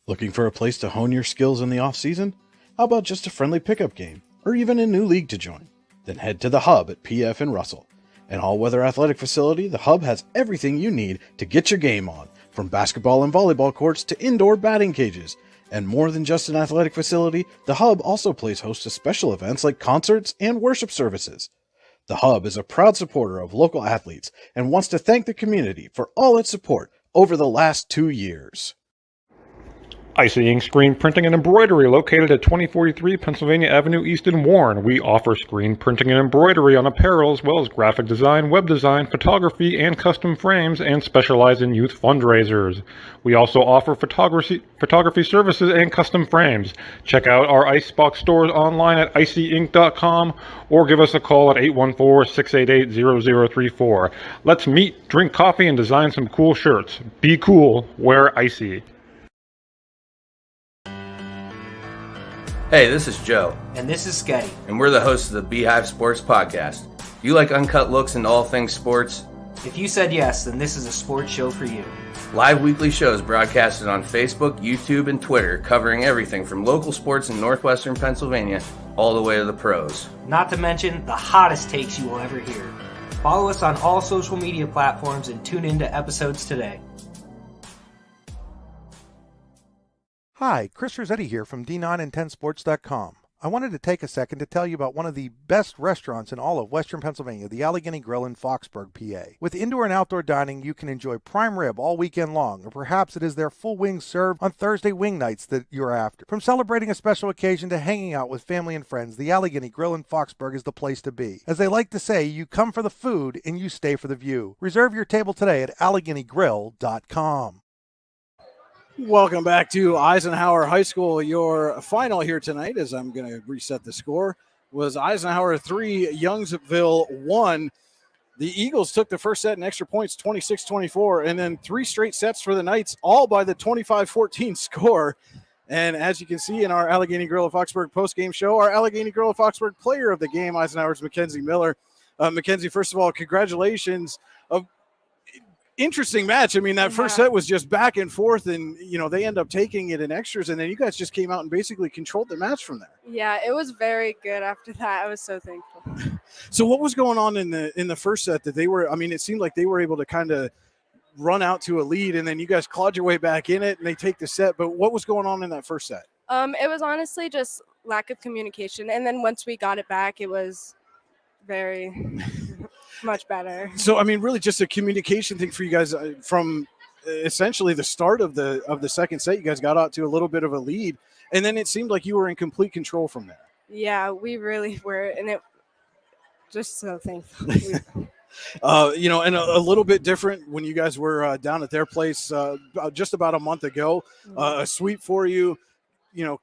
Looking for a place to hone your skills in the off-season? How about just a friendly pickup game, or even a new league to join?
Then head to the Hub at PF in Russell. An all-weather athletic facility, the Hub has everything you need to get your game on, from basketball and volleyball courts to indoor batting cages. And more than just an athletic facility, the Hub also plays host to special events like concerts and worship services. The Hub is a proud supporter of local athletes and wants to thank the community for all its support over the last 2 years.
Ink Screen Printing and Embroidery, located at 2043 Pennsylvania Avenue East in Warren. We offer screen printing and embroidery on apparel, as well as graphic design, web design, photography, and custom frames, and specialize in youth fundraisers. We also offer photography services and custom frames. Check out our Icebox stores online at icyink.com or give us a call at 814-688-0034. Let's meet, drink coffee, and design some cool shirts. Be cool, wear icy.
Hey, this is Joe.
And this is Sketty.
And we're the hosts of the Beehive Sports Podcast. You like uncut looks into all things sports?
If you said yes, then this is a sports show for you.
Live weekly shows broadcasted on Facebook, YouTube, and Twitter, covering everything from local sports in northwestern Pennsylvania all the way to the pros.
Not to mention the hottest takes you will ever hear. Follow us on all social media platforms and tune into episodes today.
Hi, Chris Rossetti here from D9and10sports.com. I wanted to take a second to tell you about one of the best restaurants in all of Western Pennsylvania, the Allegheny Grill in Foxburg, PA. With indoor and outdoor dining, you can enjoy prime rib all weekend long, or perhaps it is their full wings served on Thursday wing nights that you're after. From celebrating a special occasion to hanging out with family and friends, the Allegheny Grill in Foxburg is the place to be. As they like to say, you come for the food and you stay for the view. Reserve your table today at AlleghenyGrill.com.
Welcome back to Eisenhower High School. Your final here tonight, as I'm going to reset the score, was Eisenhower 3, Youngsville 1. The Eagles took the first set in extra points, 26-24, and then 3 straight sets for the Knights, all by the 25-14 score. And as you can see in our Allegheny Grill of Foxburg postgame show, our Allegheny Grill of Foxburg player of the game, Eisenhower's Mackenzie Miller. Mackenzie, first of all, congratulations. Interesting match. I mean, that first set was just back and forth, and they end up taking it in extras, and then you guys just came out and basically controlled the match from there.
Yeah, it was very good after that. I was so thankful.
So what was going on in the first set that it seemed like they were able to kind of run out to a lead, and then you guys clawed your way back in it and they take the set. But what was going on in that first set?
It was honestly just lack of communication, and then once we got it back, it was very much better. So
really just a communication thing for you guys from essentially the start of the second set. You guys got out to a little bit of a lead, and then it seemed like you were in complete control from there.
Yeah, we really were, and it just so thankful.
And a little bit different when you guys were down at their place just about a month ago. A sweep for you.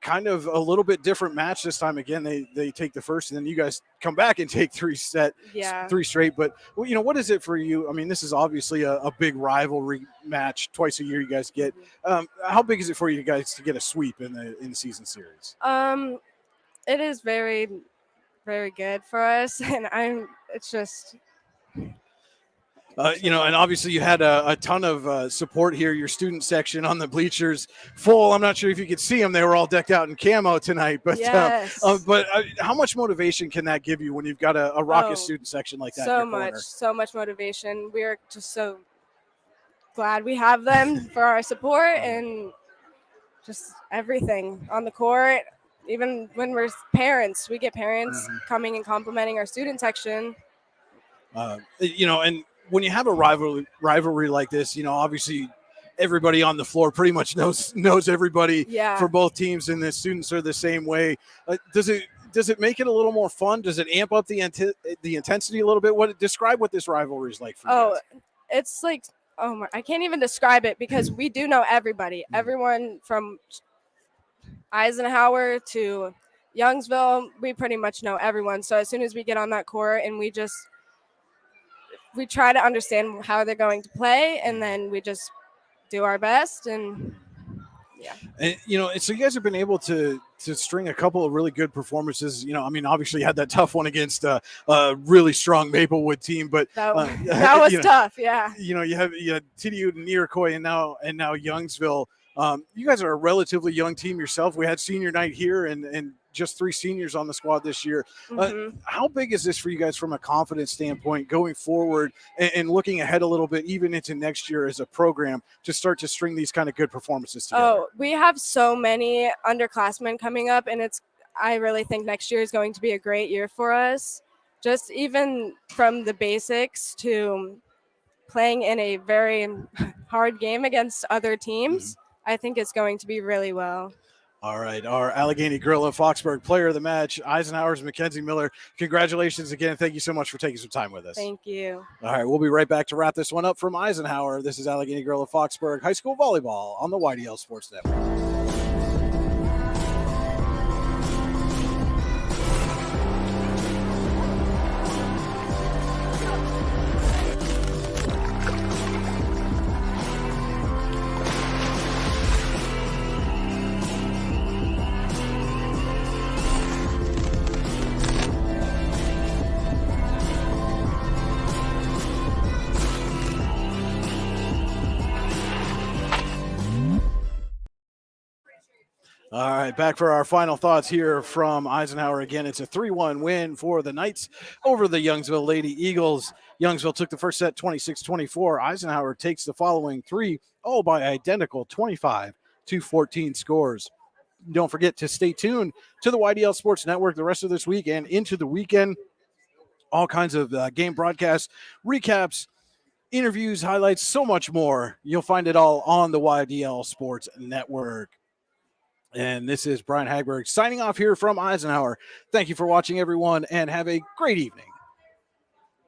Kind of a little bit different match this time. Again, they take the first, and then you guys come back and take 3 straight. But what is it for you? I mean, this is obviously a big rivalry match. Twice a year you guys get. How big is it for you guys to get a sweep in the season series?
It is very, very good for us, and it's just.
And obviously you had a ton of support here. Your student section on the bleachers full. I'm not sure if you could see them. They were all decked out in camo tonight. But
yes.
How much motivation can that give you when you've got a raucous student section like that?
So much motivation. We're just so glad we have them for our support and just everything on the court. Even when we're parents, we get parents coming and complimenting our student section.
And when you have a rivalry like this, obviously everybody on the floor pretty much knows everybody for both teams, and the students are the same way. Does it make it a little more fun? Does it amp up the intensity a little bit? Describe what this rivalry is like for you guys.
It's like, I can't even describe it because we do know everybody. Everyone from Eisenhower to Youngsville, we pretty much know everyone. So as soon as we get on that court and we try to understand how they're going to play, and then we just do our best. And
and so you guys have been able to string a couple of really good performances. Obviously you had that tough one against a really strong Maplewood team, but
that was tough. Yeah.
You had TDU and Iroquois and now Youngsville. You guys are a relatively young team yourself. We had senior night here, and just 3 seniors on the squad this year. How big is this for you guys from a confidence standpoint going forward and looking ahead a little bit, even into next year as a program, to start to string these kind of good performances together?
Oh, we have so many underclassmen coming up, and I really think next year is going to be a great year for us. Just even from the basics to playing in a very hard game against other teams, I think it's going to be really well.
All right, our Allegheny Grill and Foxburg player of the match, Eisenhower's Mackenzie Miller. Congratulations again. Thank you so much for taking some time with us.
Thank you.
All right, we'll be right back to wrap this one up from Eisenhower. This is Allegheny Grill and Foxburg High School Volleyball on the YDL Sports Network. All right, back for our final thoughts here from Eisenhower. Again, it's a 3-1 win for the Knights over the Youngsville Lady Eagles. Youngsville took the first set 26-24. Eisenhower takes the following 3, all by identical 25-14 scores. Don't forget to stay tuned to the YDL Sports Network the rest of this week and into the weekend. All kinds of game broadcasts, recaps, interviews, highlights, so much more. You'll find it all on the YDL Sports Network. And this is Brian Hagberg signing off here from Eisenhower. Thank you for watching, everyone, and have a great evening.